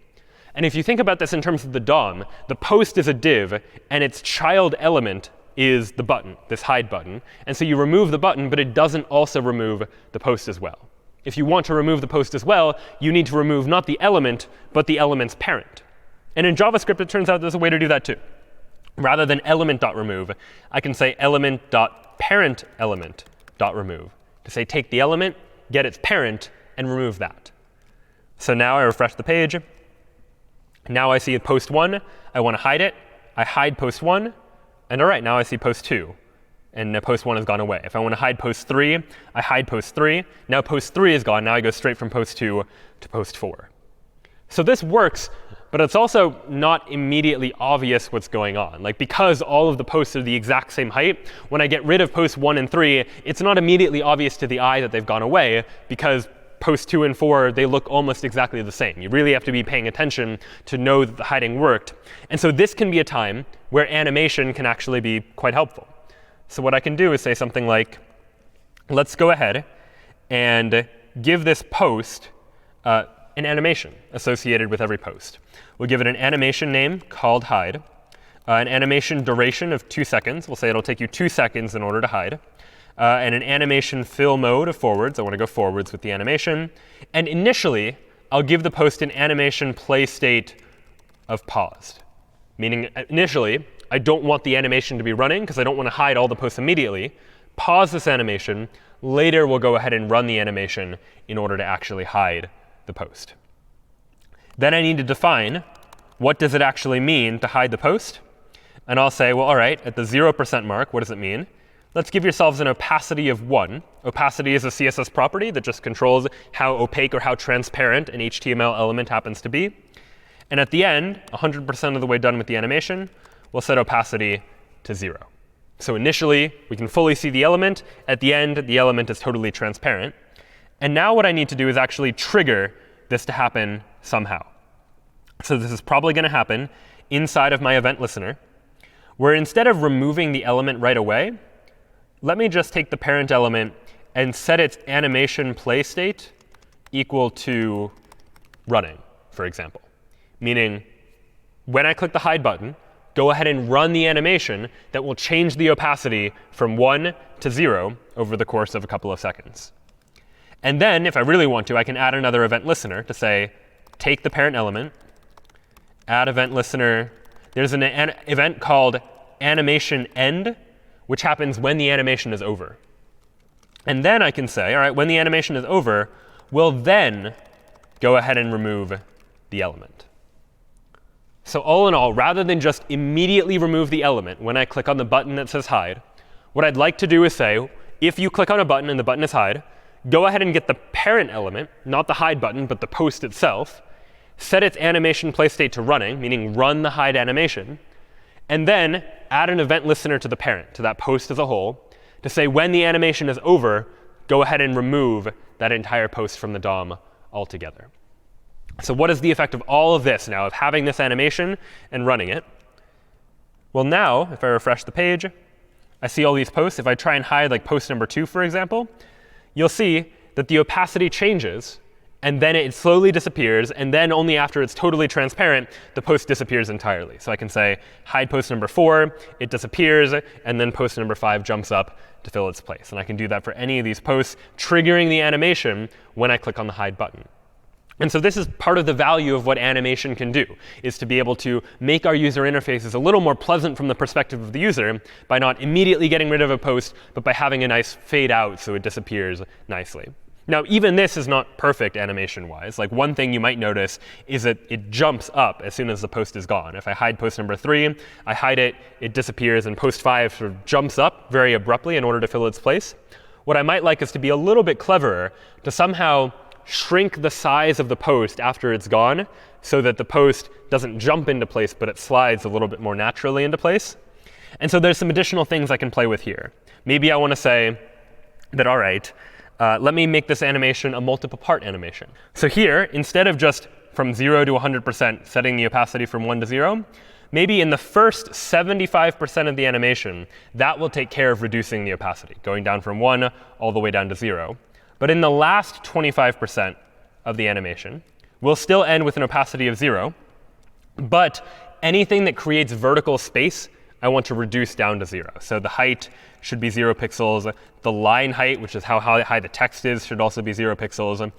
And if you think about this in terms of the DOM, the post is a div, and its child element is the button, this hide button. And so you remove the button, but it doesn't also remove the post as well. If you want to remove the post as well, you need to remove not the element, but the element's parent. And in JavaScript, it turns out there's a way to do that too. Rather than element.remove, I can say element.parentElement.remove to say take the element, get its parent, and remove that. So now I refresh the page. Now I see post 1. I want to hide it. I hide post 1. And all right, now I see post 2. And post 1 has gone away. If I want to hide post 3, I hide post 3. Now post 3 is gone. Now I go straight from post 2 to post 4. So this works, but it's also not immediately obvious what's going on. Like, because all of the posts are the exact same height, when I get rid of posts 1 and 3, it's not immediately obvious to the eye that they've gone away, because posts 2 and 4, they look almost exactly the same. You really have to be paying attention to know that the hiding worked. And so this can be a time where animation can actually be quite helpful. So what I can do is say something like, let's go ahead and give this post an animation associated with every post. We'll give it an animation name called hide, an animation duration of 2 seconds. We'll say it'll take you 2 seconds in order to hide. And an animation fill mode of forwards. I want to go forwards with the animation. And initially, I'll give the post an animation play state of paused. Meaning, initially, I don't want the animation to be running because I don't want to hide all the posts immediately. Pause this animation. Later, we'll go ahead and run the animation in order to actually hide the post. Then I need to define what does it actually mean to hide the post. And I'll say, well, all right, at the 0% mark, what does it mean? Let's give yourselves an opacity of 1. Opacity is a CSS property that just controls how opaque or how transparent an HTML element happens to be. And at the end, 100% of the way done with the animation, we'll set opacity to 0. So initially, we can fully see the element. At the end, the element is totally transparent. And now what I need to do is actually trigger this to happen somehow. So this is probably going to happen inside of my event listener, where instead of removing the element right away, let me just take the parent element and set its animation play state equal to running, for example. Meaning, when I click the hide button, go ahead and run the animation that will change the opacity from 1 to 0 over the course of a couple of seconds. And then, if I really want to, I can add another event listener to say, take the parent element, add event listener. There's an event called animation end, which happens when the animation is over. And then I can say, all right, when the animation is over, we'll then go ahead and remove the element. So all in all, rather than just immediately remove the element when I click on the button that says hide, what I'd like to do is say, if you click on a button and the button is hide, go ahead and get the parent element, not the hide button, but the post itself, set its animation play state to running, meaning run the hide animation, and then add an event listener to the parent, to that post as a whole, to say when the animation is over, go ahead and remove that entire post from the DOM altogether. So what is the effect of all of this now, of having this animation and running it? Well, now, if I refresh the page, I see all these posts. If I try and hide like post number 2, for example, you'll see that the opacity changes, and then it slowly disappears, and then only after it's totally transparent, the post disappears entirely. So I can say hide post number 4, it disappears, and then post number 5 jumps up to fill its place. And I can do that for any of these posts, triggering the animation when I click on the hide button. And so this is part of the value of what animation can do, is to be able to make our user interfaces a little more pleasant from the perspective of the user by not immediately getting rid of a post, but by having a nice fade out so it disappears nicely. Now, even this is not perfect animation-wise. Like, one thing you might notice is that it jumps up as soon as the post is gone. If I hide post number 3, I hide it, it disappears, and post 5 sort of jumps up very abruptly in order to fill its place. What I might like is to be a little bit cleverer, to somehow shrink the size of the post after it's gone so that the post doesn't jump into place, but it slides a little bit more naturally into place. And so there's some additional things I can play with here. Maybe I want to say that, all right, let me make this animation a multiple part animation. So here, instead of just from 0 to 100% setting the opacity from 1 to 0, maybe in the first 75% of the animation, that will take care of reducing the opacity, going down from 1 all the way down to 0. But in the last 25% of the animation, we'll still end with an opacity of 0. But anything that creates vertical space, I want to reduce down to 0. So the height should be 0 pixels. The line height, which is how high the text is, should also be 0 pixels.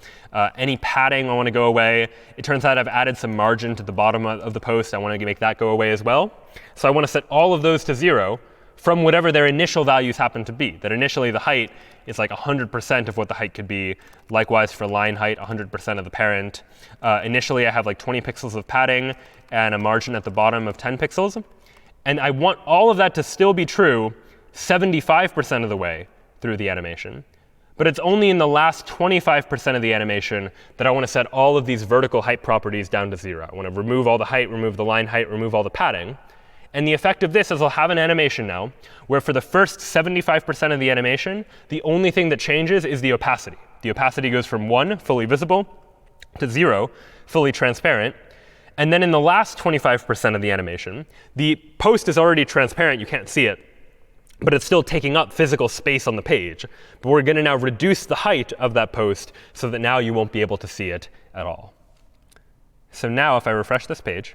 Any padding, I want to go away. It turns out I've added some margin to the bottom of the post. I want to make that go away as well. So I want to set all of those to 0 from whatever their initial values happen to be. That initially the height is like 100% of what the height could be. Likewise for line height, 100% of the parent. Initially I have like 20 pixels of padding and a margin at the bottom of 10 pixels. And I want all of that to still be true 75% of the way through the animation. But it's only in the last 25% of the animation that I want to set all of these vertical height properties down to 0. I want to remove all the height, remove the line height, remove all the padding. And the effect of this is I'll have an animation now where for the first 75% of the animation, the only thing that changes is the opacity. The opacity goes from 1, fully visible, to 0, fully transparent. And then in the last 25% of the animation, the post is already transparent. You can't see it. But it's still taking up physical space on the page. But we're going to now reduce the height of that post so that now you won't be able to see it at all. So now if I refresh this page,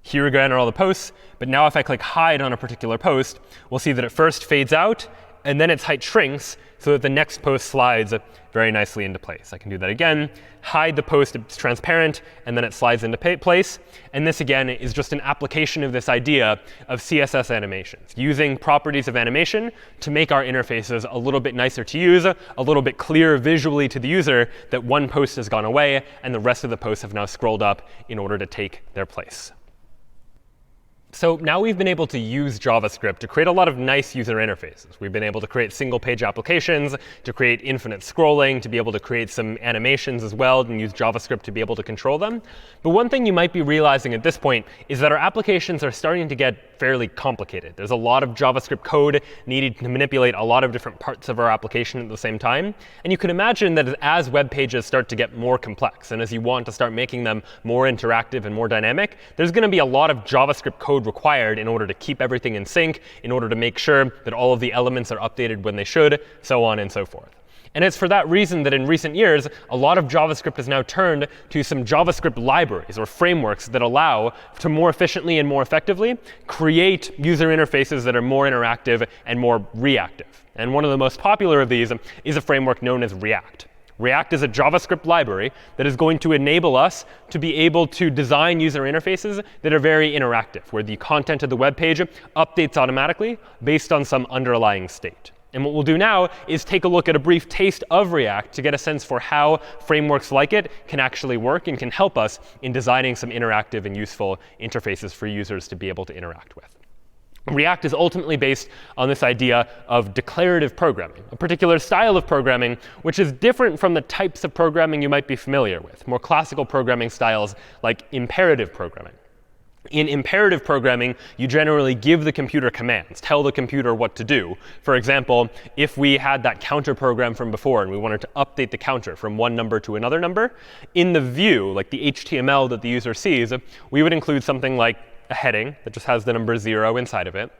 here again are all the posts. But now if I click hide on a particular post, we'll see that it first fades out, and then its height shrinks so that the next post slides very nicely into place. I can do that again. Hide the post, it's transparent, and then it slides into place. And this, again, is just an application of this idea of CSS animations, using properties of animation to make our interfaces a little bit nicer to use, a little bit clearer visually to the user that one post has gone away, and the rest of the posts have now scrolled up in order to take their place. So now we've been able to use JavaScript to create a lot of nice user interfaces. We've been able to create single-page applications, to create infinite scrolling, to be able to create some animations as well, and use JavaScript to be able to control them. But one thing you might be realizing at this point is that our applications are starting to get fairly complicated. There's a lot of JavaScript code needed to manipulate a lot of different parts of our application at the same time. And you can imagine that as web pages start to get more complex, and as you want to start making them more interactive and more dynamic, there's going to be a lot of JavaScript code required in order to keep everything in sync, in order to make sure that all of the elements are updated when they should, so on and so forth. And it's for that reason that in recent years, a lot of JavaScript has now turned to some JavaScript libraries or frameworks that allow to more efficiently and more effectively create user interfaces that are more interactive and more reactive. And one of the most popular of these is a framework known as React. React is a JavaScript library that is going to enable us to be able to design user interfaces that are very interactive, where the content of the web page updates automatically based on some underlying state. And what we'll do now is take a look at a brief taste of React to get a sense for how frameworks like it can actually work and can help us in designing some interactive and useful interfaces for users to be able to interact with. React is ultimately based on this idea of declarative programming, a particular style of programming which is different from the types of programming you might be familiar with, more classical programming styles like imperative programming. In imperative programming, you generally give the computer commands, tell the computer what to do. For example, if we had that counter program from before and we wanted to update the counter from one number to another number, in the view, like the HTML that the user sees, we would include something like a heading that just has the number 0 inside of it.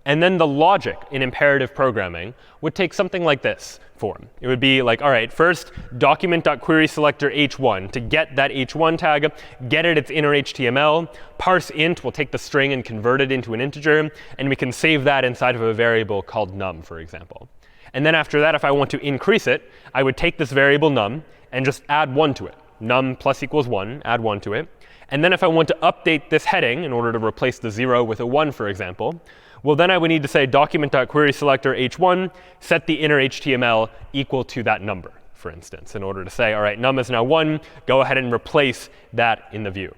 And then the logic in imperative programming would take something like this form. It would be like, all right, first document.querySelector h1 to get that h1 tag, get it its inner HTML, parse int, we'll take the string and convert it into an integer, and we can save that inside of a variable called num, for example. And then after that, if I want to increase it, I would take this variable num and just add 1 to it. num plus equals 1, add 1 to it. And then if I want to update this heading in order to replace the 0 with a 1, for example, well, then I would need to say document.querySelector h1, set the inner HTML equal to that number, for instance, in order to say, all right, num is now 1, go ahead and replace that in the view.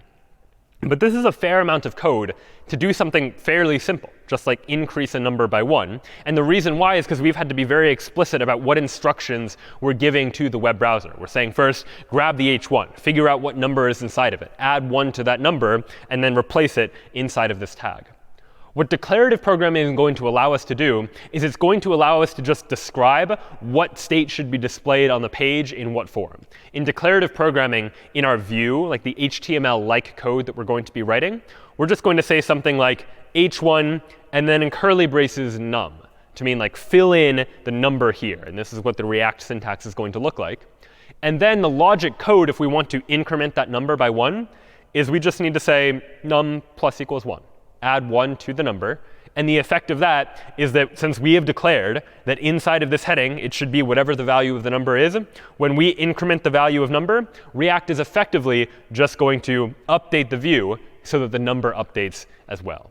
But this is a fair amount of code to do something fairly simple, just like increase a number by 1. And the reason why is because we've had to be very explicit about what instructions we're giving to the web browser. We're saying first, grab the h1, figure out what number is inside of it, add 1 to that number, and then replace it inside of this tag. What declarative programming is going to allow us to do is it's going to allow us to just describe what state should be displayed on the page in what form. In declarative programming, in our view, like the HTML-like code that we're going to be writing, we're just going to say something like h1 and then in curly braces num to mean like fill in the number here. And this is what the React syntax is going to look like. And then the logic code, if we want to increment that number by 1, is we just need to say num plus equals 1. Add 1 to the number. And the effect of that is that since we have declared that inside of this heading, it should be whatever the value of the number is, when we increment the value of number, React is effectively just going to update the view so that the number updates as well.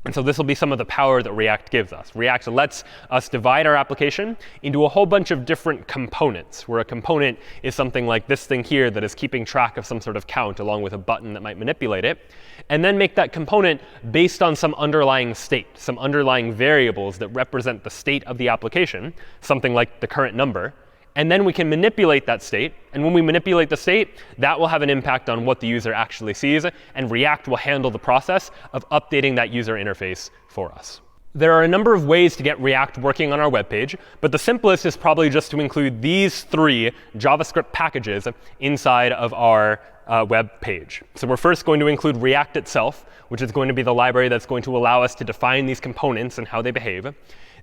And so this will be some of the power that React gives us. React lets us divide our application into a whole bunch of different components, where a component is something like this thing here that is keeping track of some sort of count along with a button that might manipulate it, and then make that component based on some underlying state, some underlying variables that represent the state of the application, something like the current number. And then we can manipulate that state. And when we manipulate the state, that will have an impact on what the user actually sees. And React will handle the process of updating that user interface for us. There are a number of ways to get React working on our web page. But the simplest is probably just to include these 3 JavaScript packages inside of our web page. So we're first going to include React itself, which is going to be the library that's going to allow us to define these components and how they behave.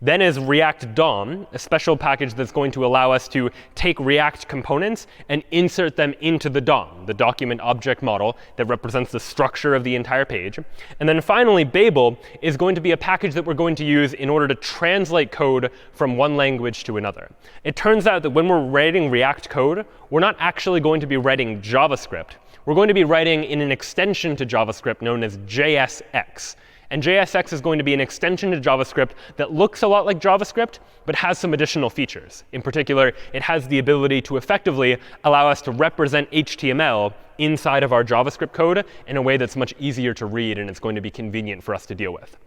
Then is React DOM, a special package that's going to allow us to take React components and insert them into the DOM, the document object model that represents the structure of the entire page. And then finally, Babel is going to be a package that we're going to use in order to translate code from one language to another. It turns out that when we're writing React code, we're not actually going to be writing JavaScript. We're going to be writing in an extension to JavaScript known as JSX. And JSX is going to be an extension to JavaScript that looks a lot like JavaScript, but has some additional features. In particular, it has the ability to effectively allow us to represent HTML inside of our JavaScript code in a way that's much easier to read, and it's going to be convenient for us to deal with.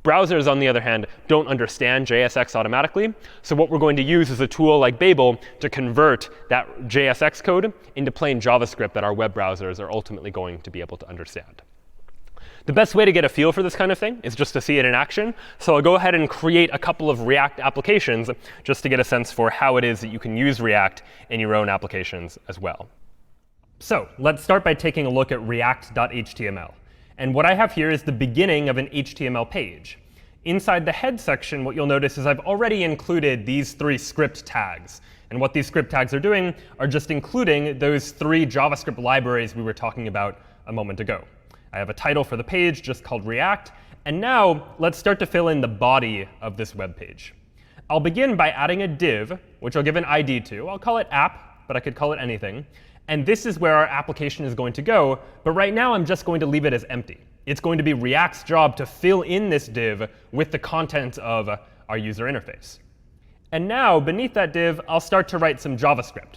Browsers, on the other hand, don't understand JSX automatically. So what we're going to use is a tool like Babel to convert that JSX code into plain JavaScript that our web browsers are ultimately going to be able to understand. The best way to get a feel for this kind of thing is just to see it in action. So I'll go ahead and create a couple of React applications just to get a sense for how it is that you can use React in your own applications as well. So let's start by taking a look at react.html. And what I have here is the beginning of an HTML page. Inside the head section, what you'll notice is I've already included these 3 script tags. And what these script tags are doing are just including those 3 JavaScript libraries we were talking about a moment ago. I have a title for the page just called React. And now let's start to fill in the body of this web page. I'll begin by adding a div, which I'll give an ID to. I'll call it app, but I could call it anything. And this is where our application is going to go. But right now, I'm just going to leave it as empty. It's going to be React's job to fill in this div with the content of our user interface. And now, beneath that div, I'll start to write some JavaScript.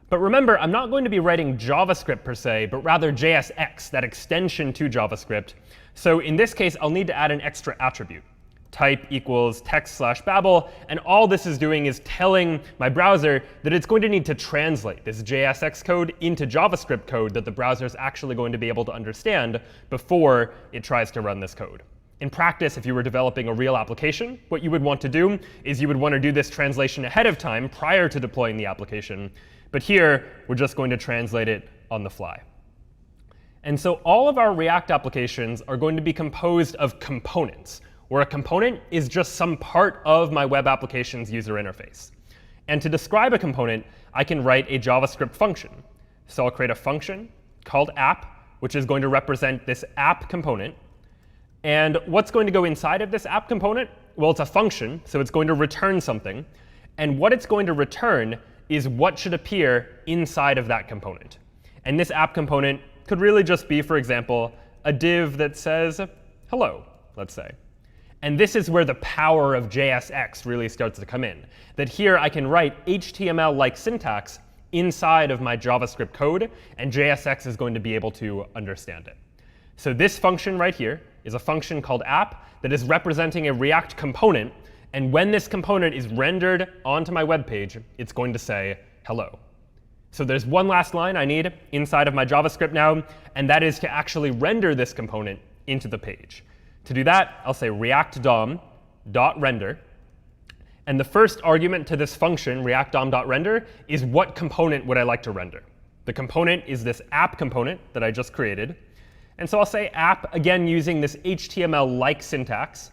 But remember, I'm not going to be writing JavaScript per se, but rather JSX, that extension to JavaScript. So in this case, I'll need to add an extra attribute. Type equals text/Babel. And all this is doing is telling my browser that it's going to need to translate this JSX code into JavaScript code that the browser is actually going to be able to understand before it tries to run this code. In practice, if you were developing a real application, what you would want to do is you would want to do this translation ahead of time prior to deploying the application. But here, we're just going to translate it on the fly. And so all of our React applications are going to be composed of components, where a component is just some part of my web application's user interface. And to describe a component, I can write a JavaScript function. So I'll create a function called app, which is going to represent this app component. And what's going to go inside of this app component? Well, it's a function, so it's going to return something. And what it's going to return is what should appear inside of that component. And this app component could really just be, for example, a div that says hello, let's say. And this is where the power of JSX really starts to come in. That here I can write HTML-like syntax inside of my JavaScript code, and JSX is going to be able to understand it. So this function right here is a function called app that is representing a React component. And when this component is rendered onto my web page, it's going to say hello. So there's one last line I need inside of my JavaScript now, and that is to actually render this component into the page. To do that, I'll say React DOM.render. And the first argument to this function, React DOM.render, is what component would I like to render. The component is this app component that I just created. And so I'll say app, again, using this HTML-like syntax.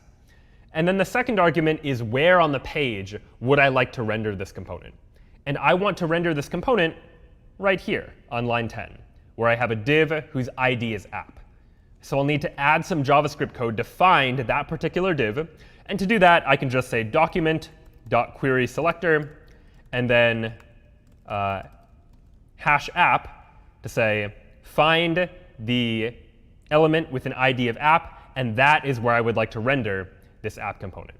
And then the second argument is where on the page would I like to render this component. And I want to render this component right here on line 10, where I have a div whose ID is app. So I'll need to add some JavaScript code to find that particular div. And to do that, I can just say document.querySelector, and then hash app to say find the element with an ID of app, and that is where I would like to render this app component.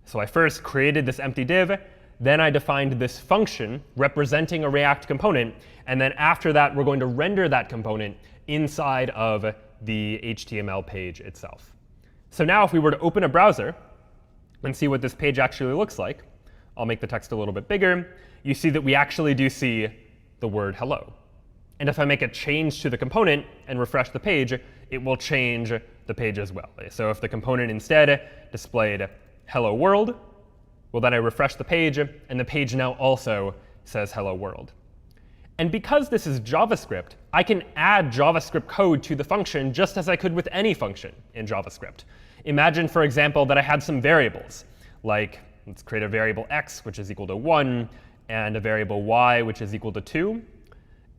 So I first created this empty div. Then I defined this function representing a React component. And then after that, we're going to render that component inside of the HTML page itself. So now if we were to open a browser and see what this page actually looks like, I'll make the text a little bit bigger. You see that we actually do see the word hello. And if I make a change to the component and refresh the page, it will change the page as well. So if the component instead displayed hello world, well, then I refresh the page, and the page now also says hello world. And because this is JavaScript, I can add JavaScript code to the function just as I could with any function in JavaScript. Imagine, for example, that I had some variables, like let's create a variable x, which is equal to 1, and a variable y, which is equal to 2.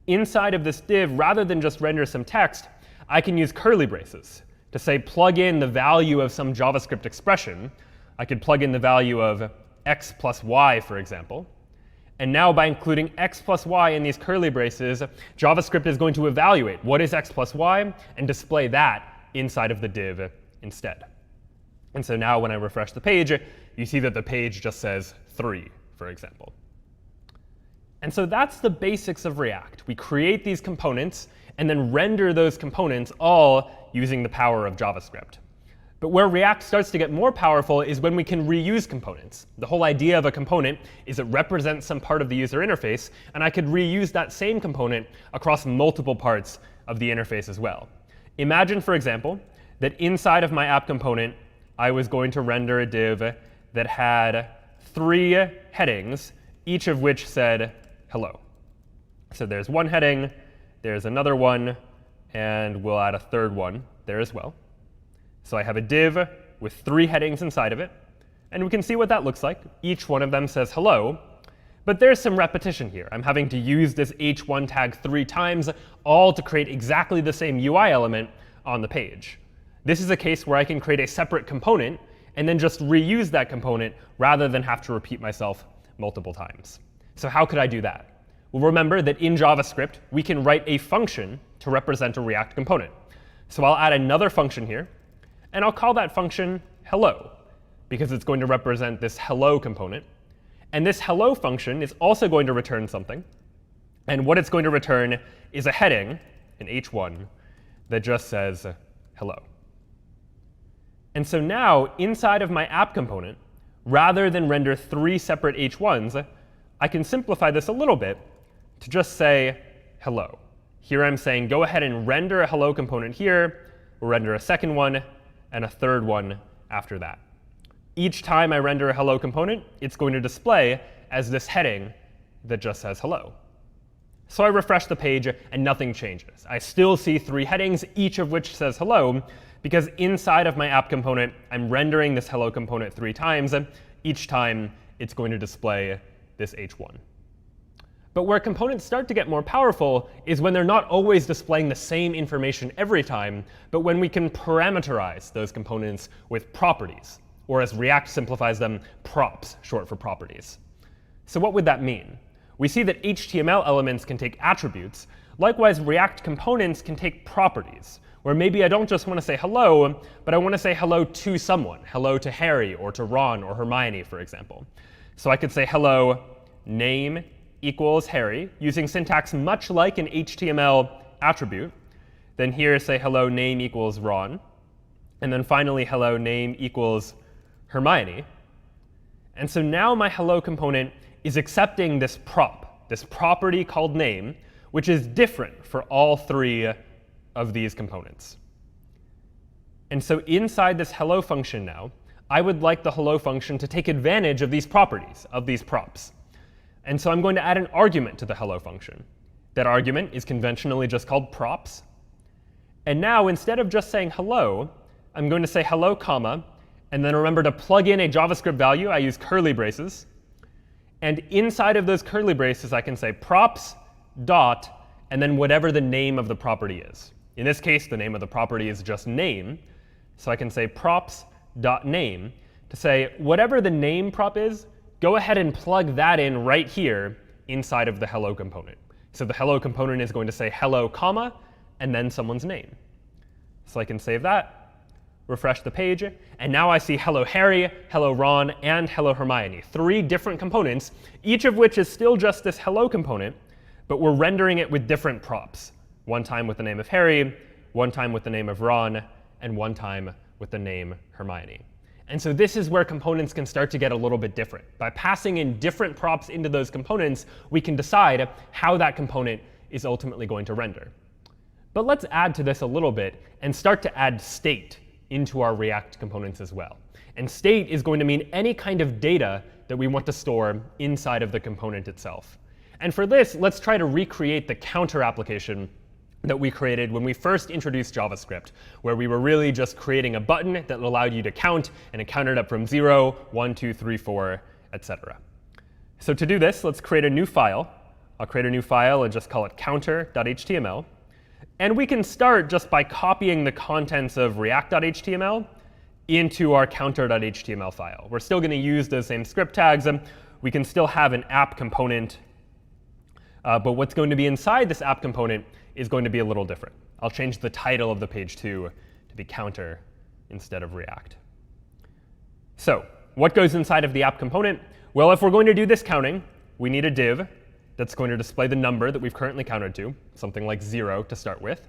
Inside of this div, rather than just render some text, I can use curly braces to say plug in the value of some JavaScript expression. I could plug in the value of x plus y, for example. And now by including x plus y in these curly braces, JavaScript is going to evaluate what is x plus y and display that inside of the div instead. And so now when I refresh the page, you see that the page just says 3, for example. And so that's the basics of React. We create these components and then render those components all using the power of JavaScript. But where React starts to get more powerful is when we can reuse components. The whole idea of a component is it represents some part of the user interface, and I could reuse that same component across multiple parts of the interface as well. Imagine, for example, that inside of my app component, I was going to render a div that had 3 headings, each of which said hello. So there's one heading, there's another one, and we'll add a third one there as well. So I have a div with 3 headings inside of it. And we can see what that looks like. Each one of them says hello. But there's some repetition here. I'm having to use this h1 tag 3 times, all to create exactly the same UI element on the page. This is a case where I can create a separate component and then just reuse that component rather than have to repeat myself multiple times. So how could I do that? Well, remember that in JavaScript, we can write a function to represent a React component. So I'll add another function here. And I'll call that function hello, because it's going to represent this hello component. And this hello function is also going to return something. And what it's going to return is a heading, an h1, that just says hello. And so now, inside of my app component, rather than render 3 separate h1s, I can simplify this a little bit to just say hello. Here I'm saying go ahead and render a hello component here, we'll render a second one, and a third one after that. Each time I render a hello component, it's going to display as this heading that just says hello. So I refresh the page, and nothing changes. I still see 3 headings, each of which says hello, because inside of my app component, I'm rendering this hello component 3 times. Each time, it's going to display this h1. But where components start to get more powerful is when they're not always displaying the same information every time, but when we can parameterize those components with properties, or as React simplifies them, props, short for properties. So what would that mean? We see that HTML elements can take attributes, Likewise, React components can take properties, where maybe I don't just want to say hello, but I want to say hello to someone, hello to Harry or to Ron or Hermione, for example. So I could say hello name equals Harry, using syntax much like an HTML attribute. Then here say hello name equals Ron. And then finally hello name equals Hermione. And so now my hello component is accepting this prop, this property called name, which is different for all three of these components. And so inside this hello function now, I would like the hello function to take advantage of these properties, of these props. And so I'm going to add an argument to the hello function. That argument is conventionally just called props. And now instead of just saying hello, I'm going to say hello, comma, and then remember to plug in a JavaScript value. I use curly braces. And inside of those curly braces, I can say props dot, and then whatever the name of the property is. In this case, the name of the property is just name. So I can say props dot name to say whatever the name prop is, go ahead and plug that in right here inside of the hello component. So the hello component is going to say hello, comma, and then someone's name. So I can save that, refresh the page, and now I see hello Harry, hello Ron, and hello Hermione. Three different components, each of which is still just this hello component, but we're rendering it with different props. One time with the name of Harry, one time with the name of Ron, and one time with the name Hermione. And so this is where components can start to get a little bit different. By passing in different props into those components, we can decide how that component is ultimately going to render. But let's add to this a little bit and start to add state into our React components as well. And state is going to mean any kind of data that we want to store inside of the component itself. And for this, let's try to recreate the counter application that we created when we first introduced JavaScript, where we were really just creating a button that allowed you to count, and it counted up from 0, 1, 2, 3, 4, etc. So to do this, let's create a new file. I'll create a new file and just call it counter.html. And we can start just by copying the contents of react.html into our counter.html file. We're still going to use those same script tags. We can still have an app component. But what's going to be inside this app component is going to be a little different. I'll change the title of the page to be counter instead of React. So what goes inside of the app component? Well, if we're going to do this counting, we need a div that's going to display the number that we've currently counted to, something like 0 to start with.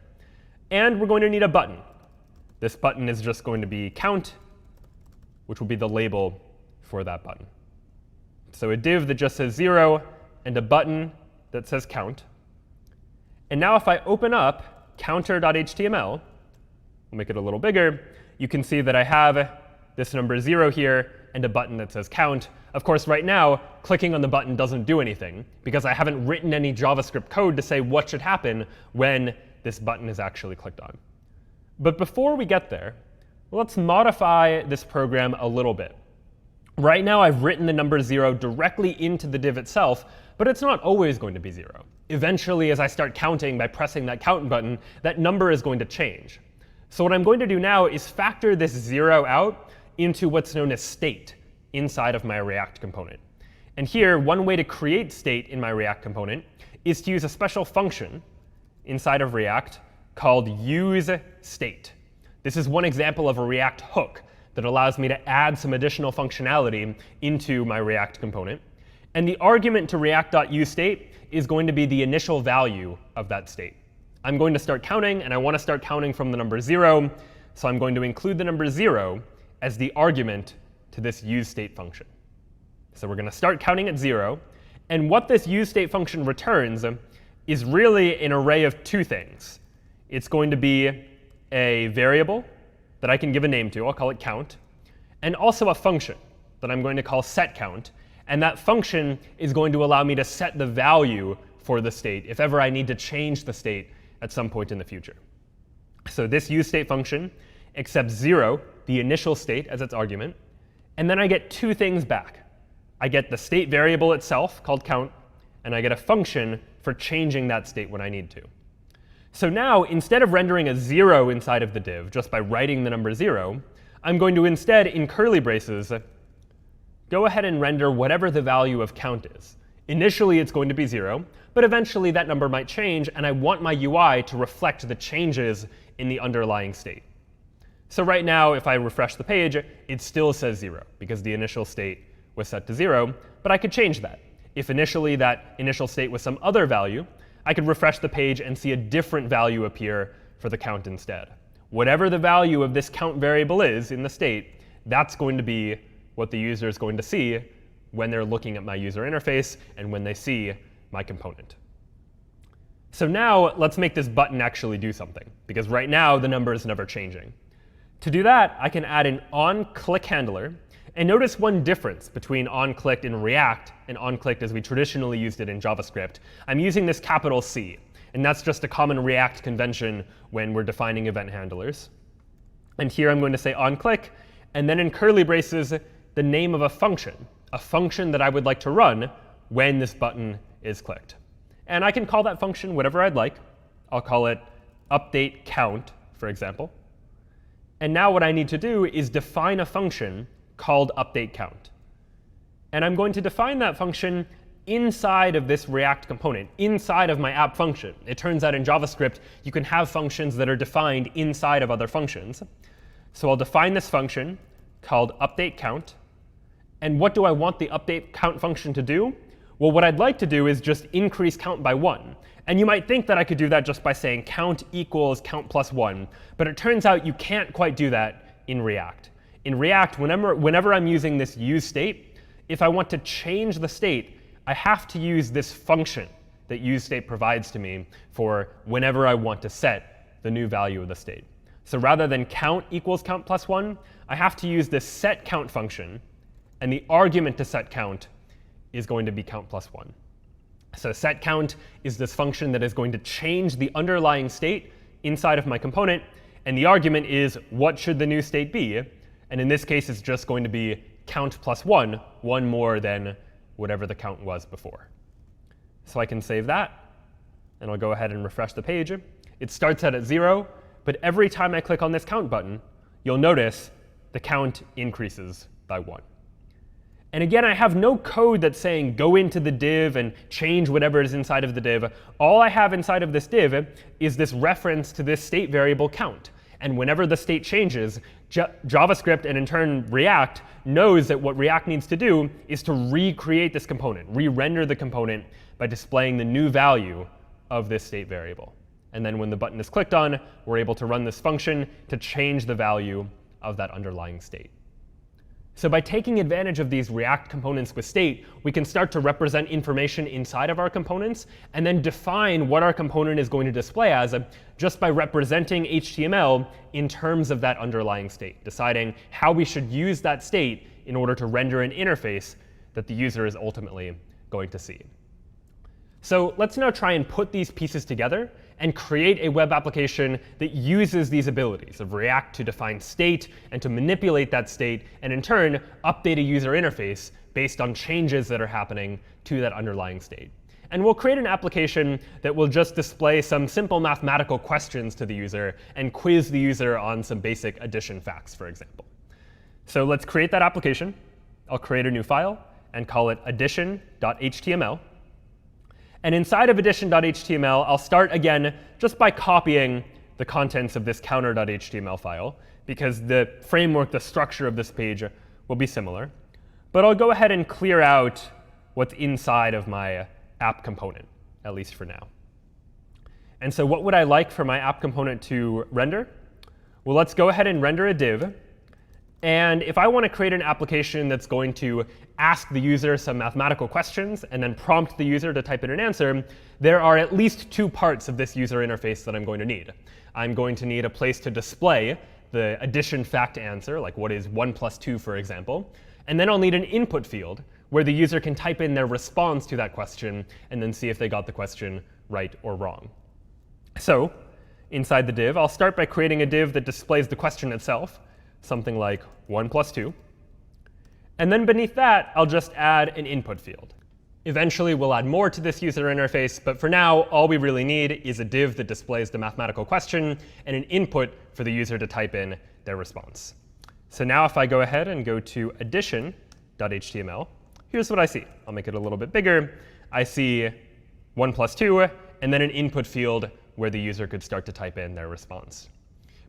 And we're going to need a button. This button is just going to be count, which will be the label for that button. So a div that just says 0 and a button that says count. And now if I open up counter.html, we'll make it a little bigger, you can see that I have this number 0 here and a button that says count. Of course, right now, clicking on the button doesn't do anything, because I haven't written any JavaScript code to say what should happen when this button is actually clicked on. But before we get there, let's modify this program a little bit. Right now, I've written the number 0 directly into the div itself, but it's not always going to be 0. Eventually, as I start counting by pressing that count button, that number is going to change. So what I'm going to do now is factor this 0 out into what's known as state inside of my React component. And here, one way to create state in my React component is to use a special function inside of React called useState. This is one example of a React hook that allows me to add some additional functionality into my React component. And the argument to react.useState is going to be the initial value of that state. I'm going to start counting, and I want to start counting from the number 0. So I'm going to include the number 0 as the argument to this useState function. So we're going to start counting at 0. And what this useState function returns is really an array of two things. It's going to be a variable that I can give a name to. I'll call it count. And also a function that I'm going to call setCount. And that function is going to allow me to set the value for the state if ever I need to change the state at some point in the future. So this useState function accepts 0, the initial state, as its argument. And then I get two things back. I get the state variable itself, called count, and I get a function for changing that state when I need to. So now, instead of rendering a 0 inside of the div just by writing the number 0, I'm going to instead, in curly braces, go ahead and render whatever the value of count is. Initially, it's going to be 0, but eventually that number might change, and I want my UI to reflect the changes in the underlying state. So right now, if I refresh the page, it still says 0, because the initial state was set to 0, but I could change that. If initially that initial state was some other value, I could refresh the page and see a different value appear for the count instead. Whatever the value of this count variable is in the state, that's going to be what the user is going to see when they're looking at my user interface and when they see my component. So now let's make this button actually do something, because right now the number is never changing. To do that, I can add an onClick handler. And notice one difference between onClicked in React and onClicked as we traditionally used it in JavaScript. I'm using this capital C. And that's just a common React convention when we're defining event handlers. And here I'm going to say onClick, and then in curly braces, the name of a function that I would like to run when this button is clicked. And I can call that function whatever I'd like. I'll call it update count, for example. And now what I need to do is define a function called update count. And I'm going to define that function inside of this React component, inside of my app function. It turns out in JavaScript, you can have functions that are defined inside of other functions. So I'll define this function called update count. And what do I want the update count function to do? Well, what I'd like to do is just increase count by 1. And you might think that I could do that just by saying count equals count plus 1. But it turns out you can't quite do that in React. In React, whenever I'm using this use state, if I want to change the state, I have to use this function that useState provides to me for whenever I want to set the new value of the state. So rather than count equals count plus 1, I have to use this setCount function. And the argument to setCount is going to be count plus 1. So setCount is this function that is going to change the underlying state inside of my component. And the argument is, what should the new state be? And in this case, it's just going to be count plus 1, one more than whatever the count was before. So I can save that. And I'll go ahead and refresh the page. It starts out at 0. But every time I click on this count button, you'll notice the count increases by 1. And again, I have no code that's saying go into the div and change whatever is inside of the div. All I have inside of this div is this reference to this state variable count. And whenever the state changes, JavaScript and in turn React knows that what React needs to do is to recreate this component, re-render the component by displaying the new value of this state variable. And then when the button is clicked on, we're able to run this function to change the value of that underlying state. So by taking advantage of these React components with state, we can start to represent information inside of our components and then define what our component is going to display as just by representing HTML in terms of that underlying state, deciding how we should use that state in order to render an interface that the user is ultimately going to see. So let's now try and put these pieces together and create a web application that uses these abilities of React to define state and to manipulate that state, and in turn, update a user interface based on changes that are happening to that underlying state. And we'll create an application that will just display some simple mathematical questions to the user and quiz the user on some basic addition facts, for example. So let's create that application. I'll create a new file and call it addition.html. And inside of addition.html, I'll start again just by copying the contents of this counter.html file, because the framework, the structure of this page will be similar. But I'll go ahead and clear out what's inside of my app component, at least for now. And so what would I like for my app component to render? Well, let's go ahead and render a div. And if I want to create an application that's going to ask the user some mathematical questions and then prompt the user to type in an answer, there are at least two parts of this user interface that I'm going to need. I'm going to need a place to display the addition fact answer, like what is 1 plus 2, for example. And then I'll need an input field where the user can type in their response to that question and then see if they got the question right or wrong. So inside the div, I'll start by creating a div that displays the question itself, something like 1 plus 2. And then beneath that, I'll just add an input field. Eventually, we'll add more to this user interface. But for now, all we really need is a div that displays the mathematical question and an input for the user to type in their response. So now if I go ahead and go to addition.html, here's what I see. I'll make it a little bit bigger. I see 1 plus 2, and then an input field where the user could start to type in their response.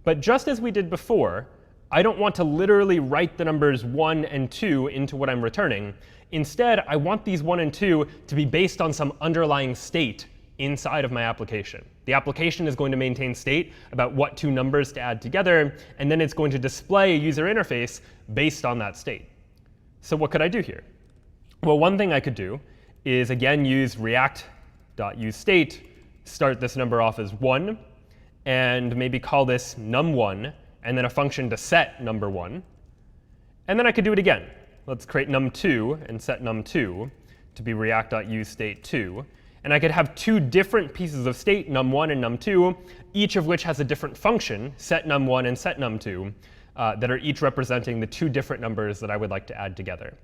But just as we did before, I don't want to literally write the numbers 1 and 2 into what I'm returning. Instead, I want these 1 and 2 to be based on some underlying state inside of my application. The application is going to maintain state about what two numbers to add together, and then it's going to display a user interface based on that state. So what could I do here? Well, one thing I could do is, again, use react.useState, start this number off as 1, and maybe call this num1, and then a function to set number 1. And then I could do it again. Let's create num2 and set num2 to be react.useState2. And I could have two different pieces of state, num1 and num2, each of which has a different function, set num1 and set num2, that are each representing the two different numbers that I would like to add together.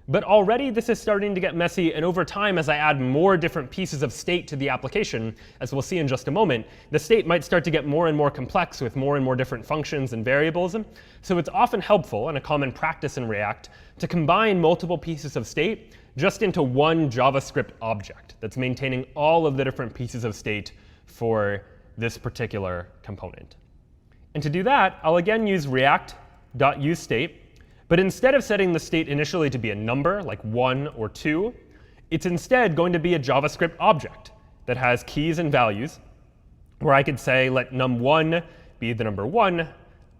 But already this is starting to get messy, and over time, as I add more different pieces of state to the application, as we'll see in just a moment, the state might start to get more and more complex with more and more different functions and variables. So it's often helpful, and a common practice in React, to combine multiple pieces of state just into one JavaScript object that's maintaining all of the different pieces of state for this particular component. And to do that, I'll again use react.useState. But instead of setting the state initially to be a number, like 1 or 2, it's instead going to be a JavaScript object that has keys and values, where I could say let num1 be the number 1,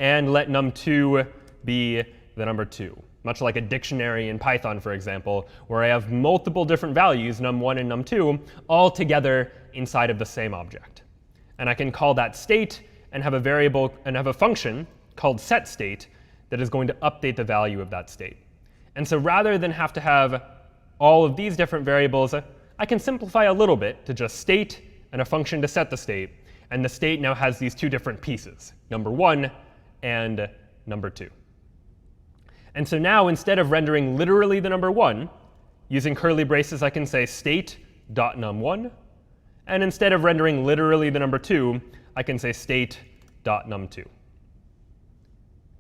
and let num2 be the number 2. Much like a dictionary in Python, for example, where I have multiple different values, num1 and num2, all together inside of the same object. And I can call that state and have a variable and have a function called setState that is going to update the value of that state. And so rather than have to have all of these different variables, I can simplify a little bit to just state and a function to set the state. And the state now has these two different pieces, number 1 and number 2. And so now, instead of rendering literally the number 1, using curly braces, I can say state.num1. And instead of rendering literally the number 2, I can say state.num2,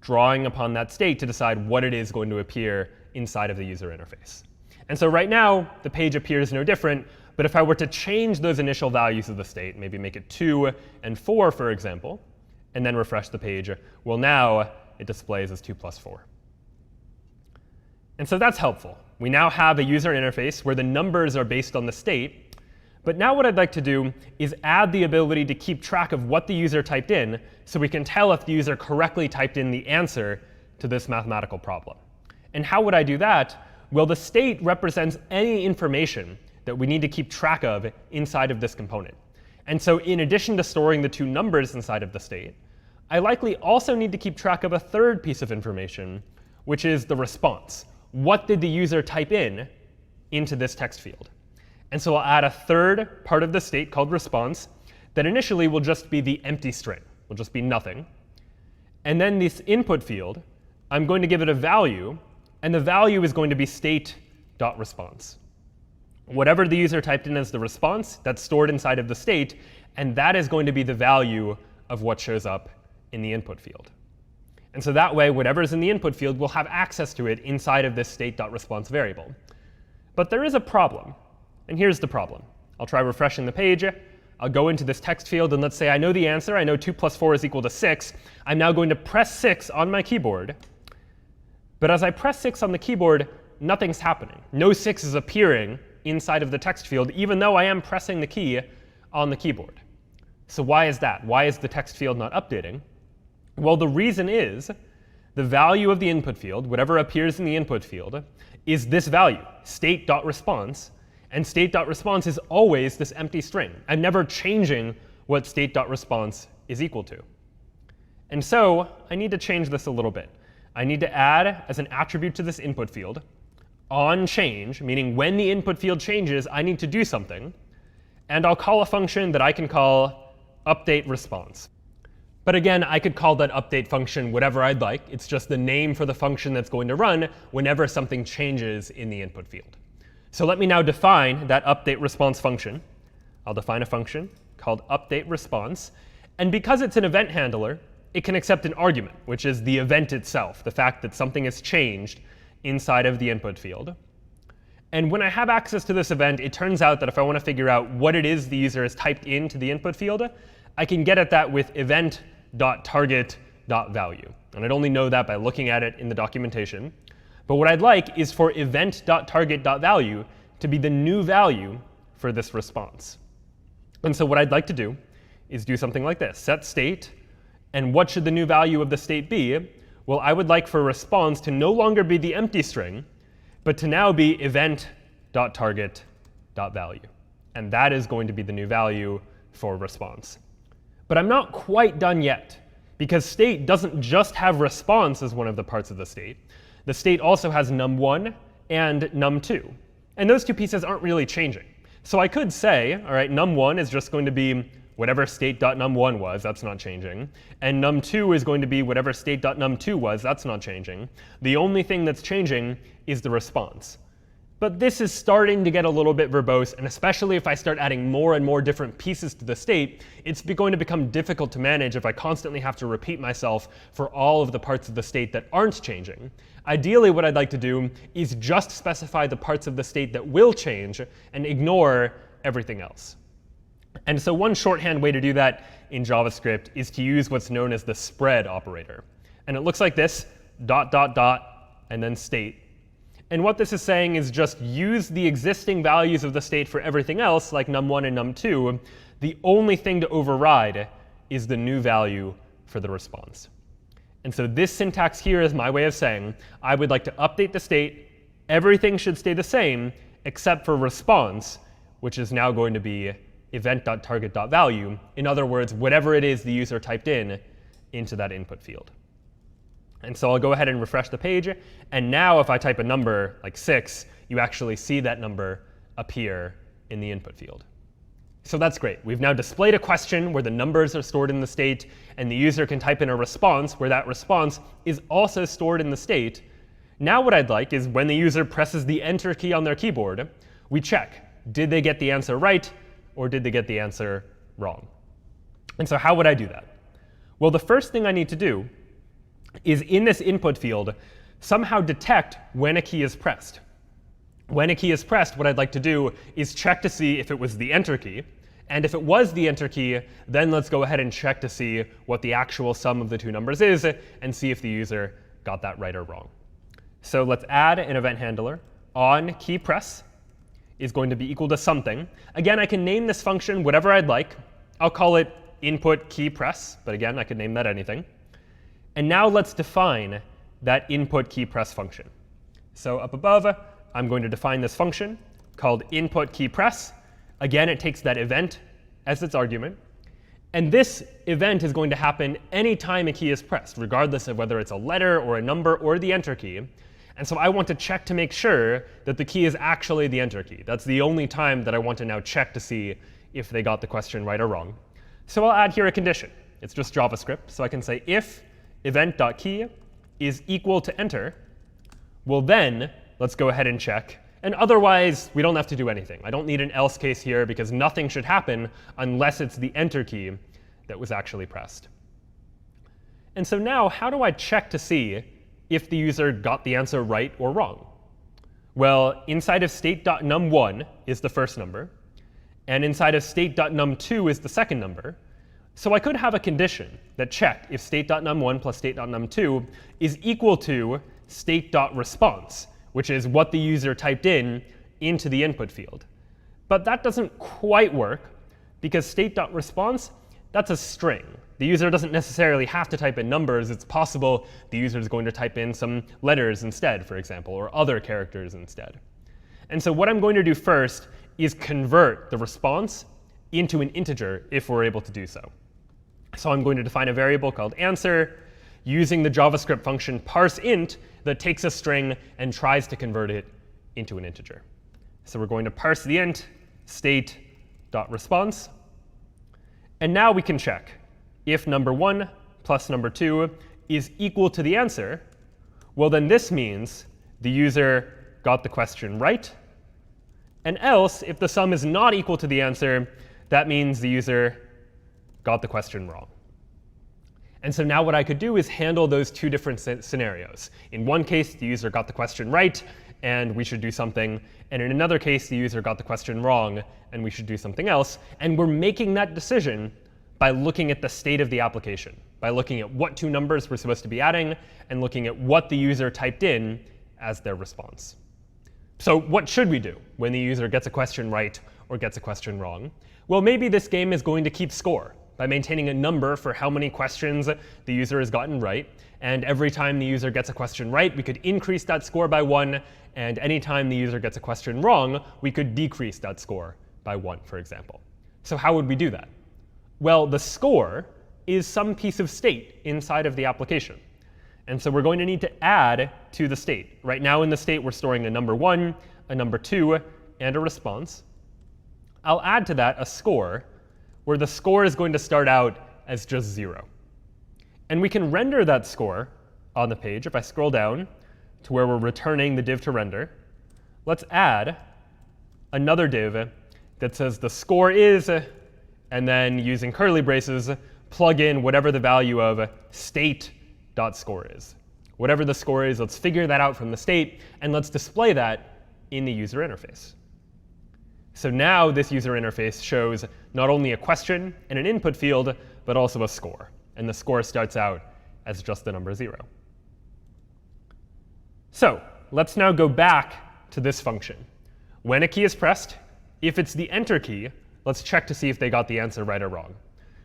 drawing upon that state to decide what it is going to appear inside of the user interface. And so right now, the page appears no different. But if I were to change those initial values of the state, maybe make it 2 and 4, for example, and then refresh the page, well, now it displays as 2 plus 4. And so that's helpful. We now have a user interface where the numbers are based on the state. But now what I'd like to do is add the ability to keep track of what the user typed in, so we can tell if the user correctly typed in the answer to this mathematical problem. And how would I do that? Well, the state represents any information that we need to keep track of inside of this component. And so in addition to storing the two numbers inside of the state, I likely also need to keep track of a third piece of information, which is the response. What did the user type in into this text field? And so I'll add a third part of the state called response that initially will just be the empty string. Will just be nothing. And then this input field, I'm going to give it a value. And the value is going to be state.response. Whatever the user typed in as the response, that's stored inside of the state. And that is going to be the value of what shows up in the input field. And so that way, whatever is in the input field will have access to it inside of this state.response variable. But there is a problem. And here's the problem. I'll try refreshing the page. I'll go into this text field, and let's say I know the answer. I know 2 plus 4 is equal to 6. I'm now going to press 6 on my keyboard. But as I press 6 on the keyboard, nothing's happening. No 6 is appearing inside of the text field, even though I am pressing the key on the keyboard. So why is that? Why is the text field not updating? Well, the reason is the value of the input field, whatever appears in the input field, is this value, state.response. And state.response is always this empty string. I'm never changing what state.response is equal to. And so I need to change this a little bit. I need to add, as an attribute to this input field, onChange, meaning when the input field changes, I need to do something. And I'll call a function that I can call updateResponse. But again, I could call that update function whatever I'd like. It's just the name for the function that's going to run whenever something changes in the input field. So let me now define that updateResponse function. I'll define a function called updateResponse. And because it's an event handler, it can accept an argument, which is the event itself, the fact that something has changed inside of the input field. And when I have access to this event, it turns out that if I want to figure out what it is the user has typed into the input field, I can get at that with event.target.value. And I'd only know that by looking at it in the documentation. But what I'd like is for event.target.value to be the new value for this response. And so what I'd like to do is do something like this. Set state. And what should the new value of the state be? Well, I would like for response to no longer be the empty string, but to now be event.target.value. And that is going to be the new value for response. But I'm not quite done yet, because state doesn't just have response as one of the parts of the state. The state also has num1 and num2. And those two pieces aren't really changing. So I could say, all right, num1 is just going to be whatever state.num1 was, that's not changing. And num2 is going to be whatever state.num2 was, that's not changing. The only thing that's changing is the response. But this is starting to get a little bit verbose, and especially if I start adding more and more different pieces to the state, it's going to become difficult to manage if I constantly have to repeat myself for all of the parts of the state that aren't changing. Ideally, what I'd like to do is just specify the parts of the state that will change and ignore everything else. And so one shorthand way to do that in JavaScript is to use what's known as the spread operator. And it looks like this, ... and then state. And what this is saying is just use the existing values of the state for everything else, like num1 and num2. The only thing to override is the new value for the response. And so this syntax here is my way of saying I would like to update the state. Everything should stay the same except for response, which is now going to be event.target.value. In other words, whatever it is the user typed into that input field. And so I'll go ahead and refresh the page. And now if I type a number like 6, you actually see that number appear in the input field. So that's great. We've now displayed a question where the numbers are stored in the state, and the user can type in a response where that response is also stored in the state. Now what I'd like is when the user presses the Enter key on their keyboard, we check, did they get the answer right, or did they get the answer wrong? And so how would I do that? Well, the first thing I need to do is in this input field somehow detect when a key is pressed. When a key is pressed, what I'd like to do is check to see if it was the Enter key. And if it was the Enter key, then let's go ahead and check to see what the actual sum of the two numbers is and see if the user got that right or wrong. So let's add an event handler. On key press is going to be equal to something. Again, I can name this function whatever I'd like. I'll call it input key press. But again, I could name that anything. And now let's define that input key press function. So up above, I'm going to define this function called input key press. Again, it takes that event as its argument. And this event is going to happen anytime a key is pressed, regardless of whether it's a letter or a number or the Enter key. And so I want to check to make sure that the key is actually the Enter key. That's the only time that I want to now check to see if they got the question right or wrong. So I'll add here a condition. It's just JavaScript. So I can say if event.key is equal to Enter, well then, let's go ahead and check. And otherwise, we don't have to do anything. I don't need an else case here because nothing should happen unless it's the Enter key that was actually pressed. And so now, how do I check to see if the user got the answer right or wrong? Well, inside of state.num1 is the first number. And inside of state.num2 is the second number. So I could have a condition that checked if state.num1 plus state.num2 is equal to state.response, which is what the user typed into the input field. But that doesn't quite work, because state.response, that's a string. The user doesn't necessarily have to type in numbers. It's possible the user is going to type in some letters instead, for example, or other characters instead. And so what I'm going to do first is convert the response into an integer if we're able to do so. So I'm going to define a variable called answer using the JavaScript function parseInt that takes a string and tries to convert it into an integer. So we're going to parse the int state.response. And now we can check if number 1 plus number 2 is equal to the answer. Well, then this means the user got the question right. And else, if the sum is not equal to the answer, that means the user got the question wrong. And so now what I could do is handle those two different scenarios. In one case, the user got the question right. and we should do something. And in another case, the user got the question wrong, and we should do something else. And we're making that decision by looking at the state of the application, by looking at what two numbers we're supposed to be adding, and looking at what the user typed in as their response. So what should we do when the user gets a question right or gets a question wrong? Well, maybe this game is going to keep score by maintaining a number for how many questions the user has gotten right. And every time the user gets a question right, we could increase that score by 1. And anytime the user gets a question wrong, we could decrease that score by 1, for example. So how would we do that? Well, the score is some piece of state inside of the application. And so we're going to need to add to the state. Right now in the state, we're storing a number 1, a number 2, and a response. I'll add to that a score, where the score is going to start out as just 0. And we can render that score on the page. If I scroll down to where we're returning the div to render, let's add another div that says the score is, and then using curly braces, plug in whatever the value of state.score is. Whatever the score is, let's figure that out from the state, and let's display that in the user interface. So now this user interface shows not only a question and an input field, but also a score. And the score starts out as just the number 0. So let's now go back to this function. When a key is pressed, if it's the enter key, let's check to see if they got the answer right or wrong.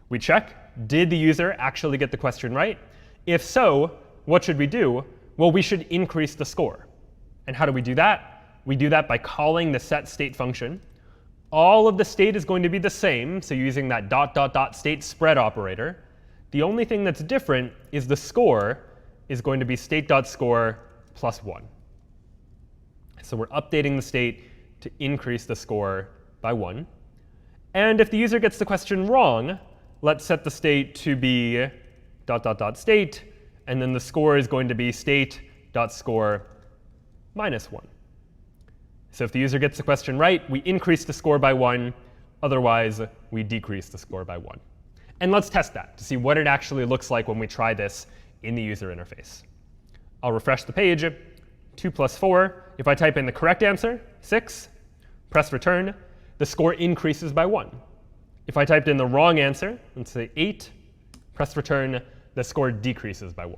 We check, did the user actually get the question right? If so, what should we do? Well, we should increase the score. And how do we do that? We do that by calling the setState function. All of the state is going to be the same, so using that ... state spread operator. The only thing that's different is the score is going to be state.score plus 1. So we're updating the state to increase the score by 1. And if the user gets the question wrong, let's set the state to be ... state, and then the score is going to be state.score minus 1. So if the user gets the question right, we increase the score by 1. Otherwise, we decrease the score by 1. And let's test that to see what it actually looks like when we try this in the user interface. I'll refresh the page. 2 plus 4. If I type in the correct answer, 6, press return, the score increases by 1. If I typed in the wrong answer, let's say 8, press return, the score decreases by 1.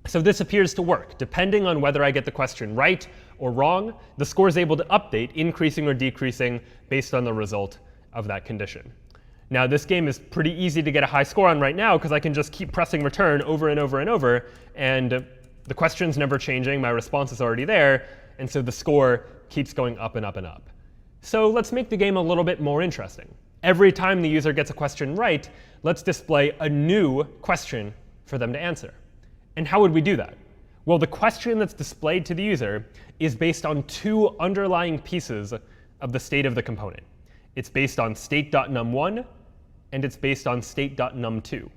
So this appears to work. Depending on whether I get the question right or wrong, the score is able to update, increasing or decreasing based on the result of that condition. Now, this game is pretty easy to get a high score on right now, because I can just keep pressing return over and over and over. And the question's never changing. My response is already there. And so the score keeps going up and up and up. So let's make the game a little bit more interesting. Every time the user gets a question right, let's display a new question for them to answer. And how would we do that? Well, the question that's displayed to the user is based on two underlying pieces of the state of the component. It's based on state.num1, and it's based on state.num2.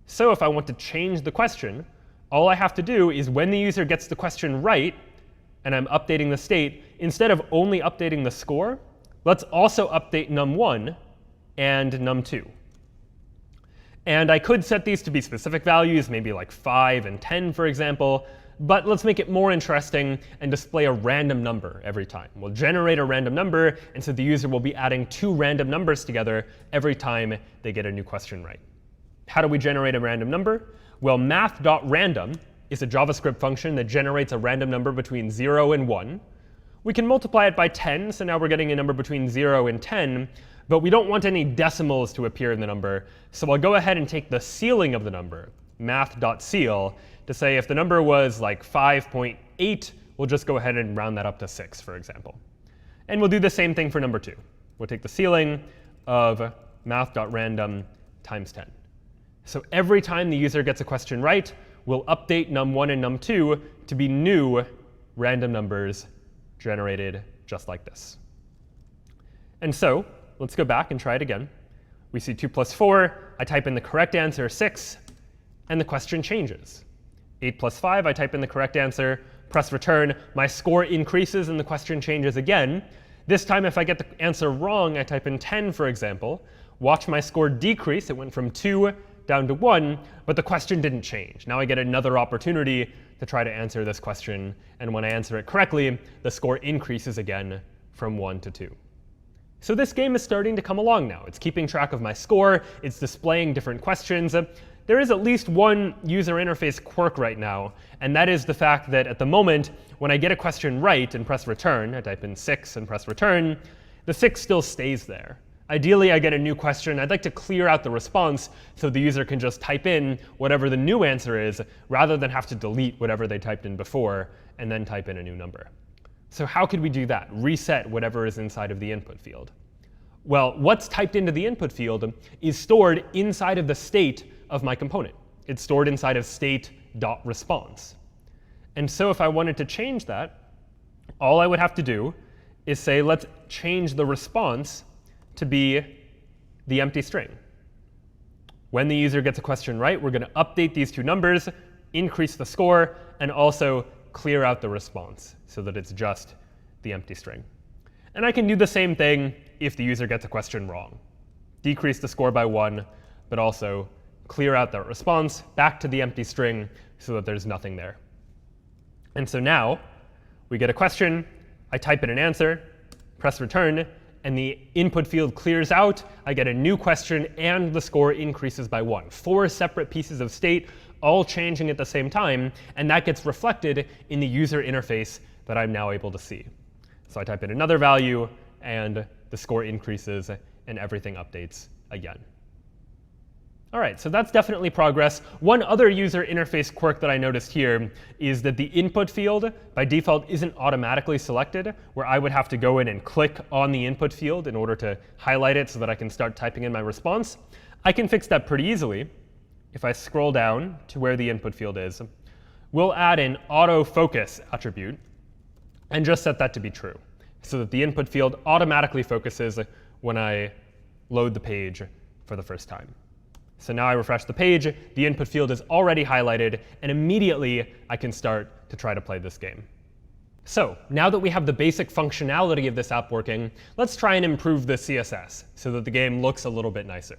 So if I want to change the question, all I have to do is when the user gets the question right, and I'm updating the state, instead of only updating the score, let's also update num1 and num2. And I could set these to be specific values, maybe like 5 and 10, for example. But let's make it more interesting and display a random number every time. We'll generate a random number, and so the user will be adding two random numbers together every time they get a new question right. How do we generate a random number? Well, math.random is a JavaScript function that generates a random number between 0 and 1. We can multiply it by 10, so now we're getting a number between 0 and 10. But we don't want any decimals to appear in the number. So I'll go ahead and take the ceiling of the number, math.ceil, to say if the number was like 5.8, we'll just go ahead and round that up to 6, for example. And we'll do the same thing for number 2. We'll take the ceiling of math.random times 10. So every time the user gets a question right, we'll update num1 and num2 to be new random numbers generated just like this. And so let's go back and try it again. We see 2 plus 4. I type in the correct answer, 6, and the question changes. 8 plus 5, I type in the correct answer, press return. My score increases, and the question changes again. This time, if I get the answer wrong, I type in 10, for example. Watch my score decrease. It went from 2 down to 1, but the question didn't change. Now I get another opportunity to try to answer this question, and when I answer it correctly, the score increases again from 1 to 2. So this game is starting to come along now. It's keeping track of my score. It's displaying different questions. There is at least one user interface quirk right now, and that is the fact that at the moment, when I get a question right and press return, I type in 6 and press return, the 6 still stays there. Ideally, I get a new question. I'd like to clear out the response so the user can just type in whatever the new answer is, rather than have to delete whatever they typed in before and then type in a new number. So how could we do that? Reset whatever is inside of the input field. Well, what's typed into the input field is stored inside of the state of my component. It's stored inside of state.response. And so if I wanted to change that, all I would have to do is say, let's change the response to be the empty string. When the user gets a question right, we're going to update these two numbers, increase the score, and also clear out the response so that it's just the empty string. And I can do the same thing if the user gets a question wrong. Decrease the score by 1, but also clear out that response back to the empty string so that there's nothing there. And so now we get a question. I type in an answer, press return, and the input field clears out. I get a new question, and the score increases by 1. 4 separate pieces of state, all changing at the same time, and that gets reflected in the user interface that I'm now able to see. So I type in another value, and the score increases, and everything updates again. All right, so that's definitely progress. One other user interface quirk that I noticed here is that the input field, by default, isn't automatically selected, where I would have to go in and click on the input field in order to highlight it so that I can start typing in my response. I can fix that pretty easily. If I scroll down to where the input field is, we'll add an autofocus attribute and just set that to be true, so that the input field automatically focuses when I load the page for the first time. So now I refresh the page, the input field is already highlighted, and immediately I can start to try to play this game. So now that we have the basic functionality of this app working, let's try and improve the CSS so that the game looks a little bit nicer.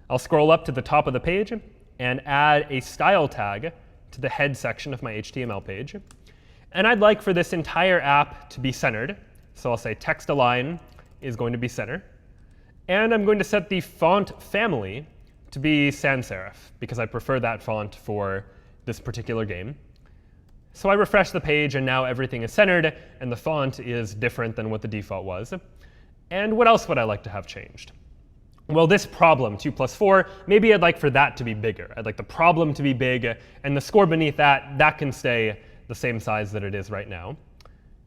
I'll scroll up to the top of the page and add a style tag to the head section of my HTML page. And I'd like for this entire app to be centered. So I'll say text align is going to be center. And I'm going to set the font family to be sans serif, because I prefer that font for this particular game. So I refresh the page, and now everything is centered, and the font is different than what the default was. And what else would I like to have changed? Well, this problem, 2 plus 4, maybe I'd like for that to be bigger. I'd like the problem to be big, and the score beneath that, that can stay the same size that it is right now.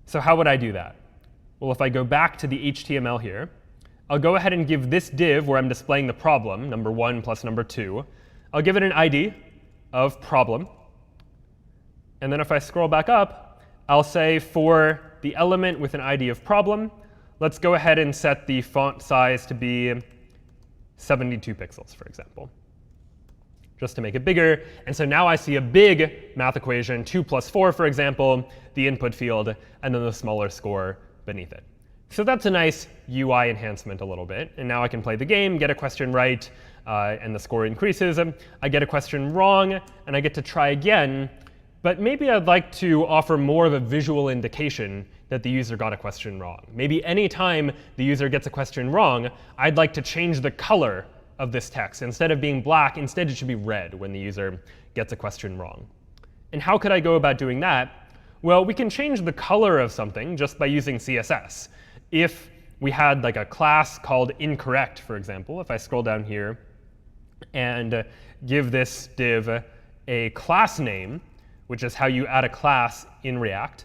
So how would I do that? Well, if I go back to the HTML here, I'll go ahead and give this div where I'm displaying the problem, number 1 plus number 2, I'll give it an ID of problem. And then if I scroll back up, I'll say for the element with an ID of problem, let's go ahead and set the font size to be 72 pixels, for example, just to make it bigger. And so now I see a big math equation, 2 plus 4, for example, the input field, and then the smaller score beneath it. So that's a nice UI enhancement a little bit. And now I can play the game, get a question right, and the score increases. I get a question wrong, and I get to try again. But maybe I'd like to offer more of a visual indication that the user got a question wrong. Maybe any time the user gets a question wrong, I'd like to change the color of this text. Instead of being black, instead it should be red when the user gets a question wrong. And how could I go about doing that? Well, we can change the color of something just by using CSS. If we had like a class called incorrect, for example, if I scroll down here and give this div a class name, which is how you add a class in React,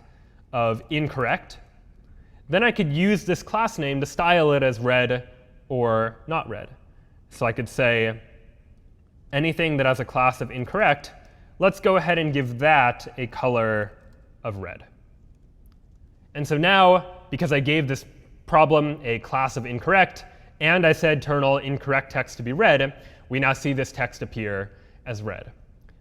of incorrect, then I could use this class name to style it as red or not red. So I could say anything that has a class of incorrect, let's go ahead and give that a color of red. And so now, because I gave this problem a class of incorrect, and I said turn all incorrect text to be red, we now see this text appear as red.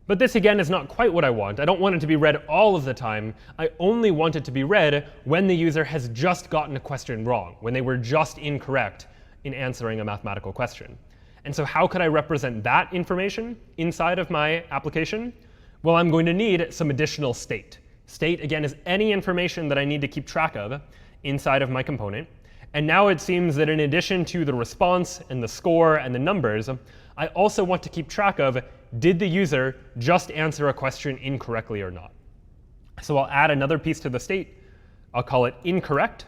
But this, again, is not quite what I want. I don't want it to be red all of the time. I only want it to be red when the user has just gotten a question wrong, when they were just incorrect in answering a mathematical question. And so how could I represent that information inside of my application? Well, I'm going to need some additional state. State, again, is any information that I need to keep track of inside of my component. And now it seems that in addition to the response and the score and the numbers, I also want to keep track of, did the user just answer a question incorrectly or not? So I'll add another piece to the state. I'll call it incorrect.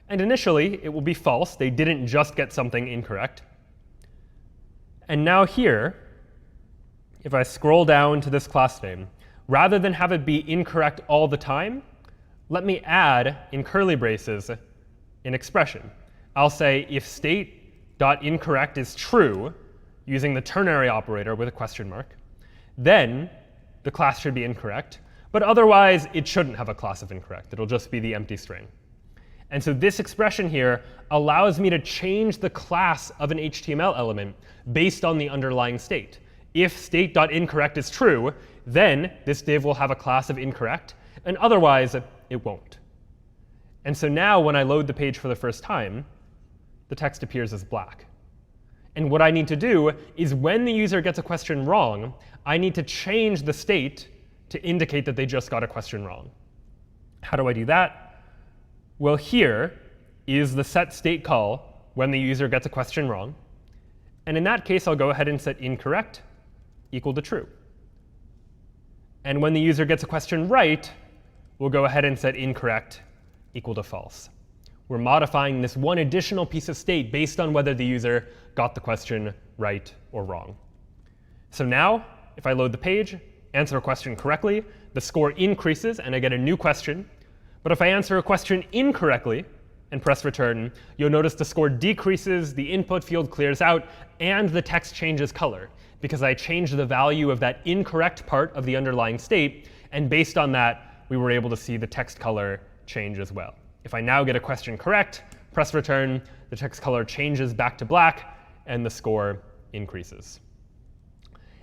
And initially, it will be false. They didn't just get something incorrect. And now here, if I scroll down to this class name, rather than have it be incorrect all the time, let me add, in curly braces, an expression. I'll say if state.incorrect is true, using the ternary operator with a question mark, then the class should be incorrect. But otherwise, it shouldn't have a class of incorrect. It'll just be the empty string. And so this expression here allows me to change the class of an HTML element based on the underlying state. If state.incorrect is true, then this div will have a class of incorrect, and otherwise, it won't. And so now when I load the page for the first time, the text appears as black. And what I need to do is when the user gets a question wrong, I need to change the state to indicate that they just got a question wrong. How do I do that? Well, here is the set state call when the user gets a question wrong. And in that case, I'll go ahead and set incorrect equal to true. And when the user gets a question right, we'll go ahead and set incorrect equal to false. We're modifying this one additional piece of state based on whether the user got the question right or wrong. So now, if I load the page, answer a question correctly, the score increases, and I get a new question. But if I answer a question incorrectly and press return, you'll notice the score decreases, the input field clears out, and the text changes color, because I changed the value of that incorrect part of the underlying state. And based on that, we were able to see the text color change as well. If I now get a question correct, press return, the text color changes back to black, and the score increases.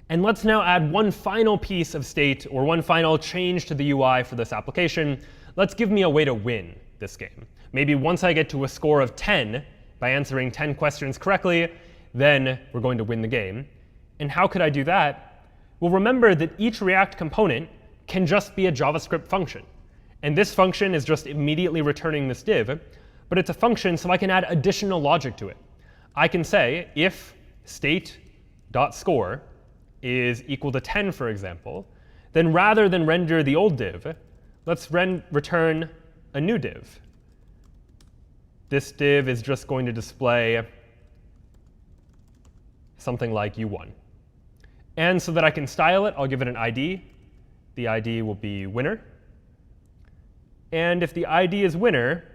And let's now add one final piece of state, or one final change to the UI for this application. Let's give me a way to win this game. Maybe once I get to a score of 10 by answering 10 questions correctly, then we're going to win the game. And how could I do that? Well, remember that each React component can just be a JavaScript function. And this function is just immediately returning this div. But it's a function, so I can add additional logic to it. I can say if state.score is equal to 10, for example, then rather than render the old div, let's return a new div. This div is just going to display something like u1. And so that I can style it, I'll give it an ID. The ID will be winner. And if the ID is winner,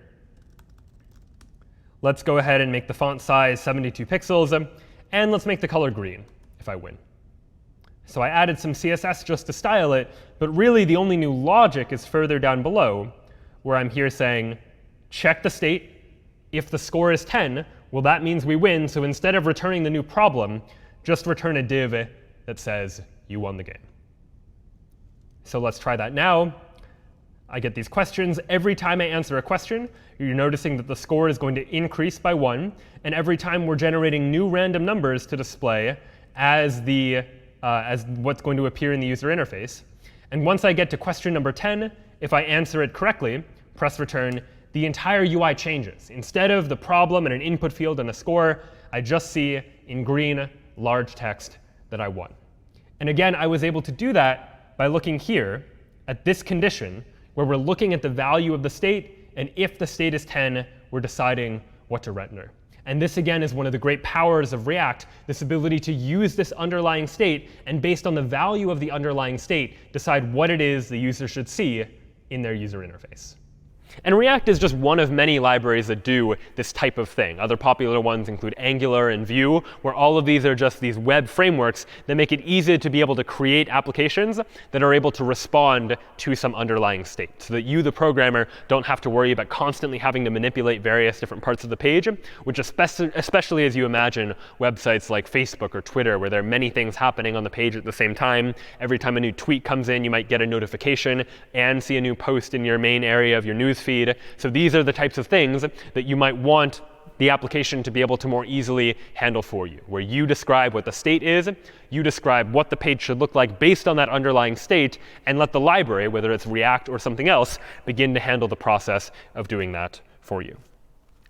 let's go ahead and make the font size 72 pixels. And let's make the color green if I win. So I added some CSS just to style it. But really, the only new logic is further down below, where I'm here saying, check the state. If the score is 10, well, that means we win. So instead of returning the new problem, just return a div that says you won the game. So let's try that now. I get these questions. Every time I answer a question, you're noticing that the score is going to increase by 1. And every time we're generating new random numbers to display as what's going to appear in the user interface. And once I get to question number 10, if I answer it correctly, press return, the entire UI changes. Instead of the problem and an input field and a score, I just see in green large text that I won. And again, I was able to do that by looking here at this condition, where we're looking at the value of the state. And if the state is 10, we're deciding what to render. And this, again, is one of the great powers of React, this ability to use this underlying state, and based on the value of the underlying state, decide what it is the user should see in their user interface. And React is just one of many libraries that do this type of thing. Other popular ones include Angular and Vue, where all of these are just these web frameworks that make it easy to be able to create applications that are able to respond to some underlying state, so that you, the programmer, don't have to worry about constantly having to manipulate various different parts of the page, which especially as you imagine websites like Facebook or Twitter, where there are many things happening on the page at the same time. Every time a new tweet comes in, you might get a notification and see a new post in your main area of your news feed. So these are the types of things that you might want the application to be able to more easily handle for you, where you describe what the state is, you describe what the page should look like based on that underlying state, and let the library, whether it's React or something else, begin to handle the process of doing that for you.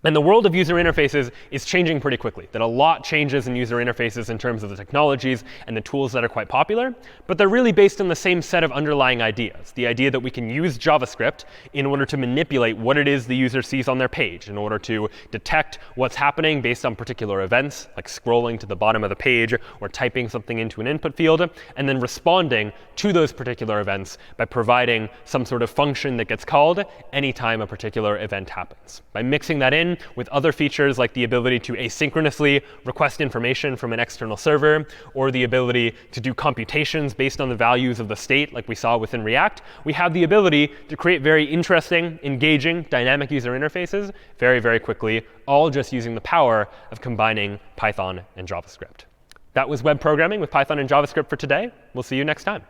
And the world of user interfaces is changing pretty quickly. That a lot changes in user interfaces in terms of the technologies and the tools that are quite popular. But they're really based on the same set of underlying ideas. The idea that we can use JavaScript in order to manipulate what it is the user sees on their page, in order to detect what's happening based on particular events, like scrolling to the bottom of the page or typing something into an input field, and then responding to those particular events by providing some sort of function that gets called anytime a particular event happens. By mixing that in with other features like the ability to asynchronously request information from an external server, or the ability to do computations based on the values of the state like we saw within React, we have the ability to create very interesting, engaging, dynamic user interfaces very, very quickly, all just using the power of combining Python and JavaScript. That was web programming with Python and JavaScript for today. We'll see you next time.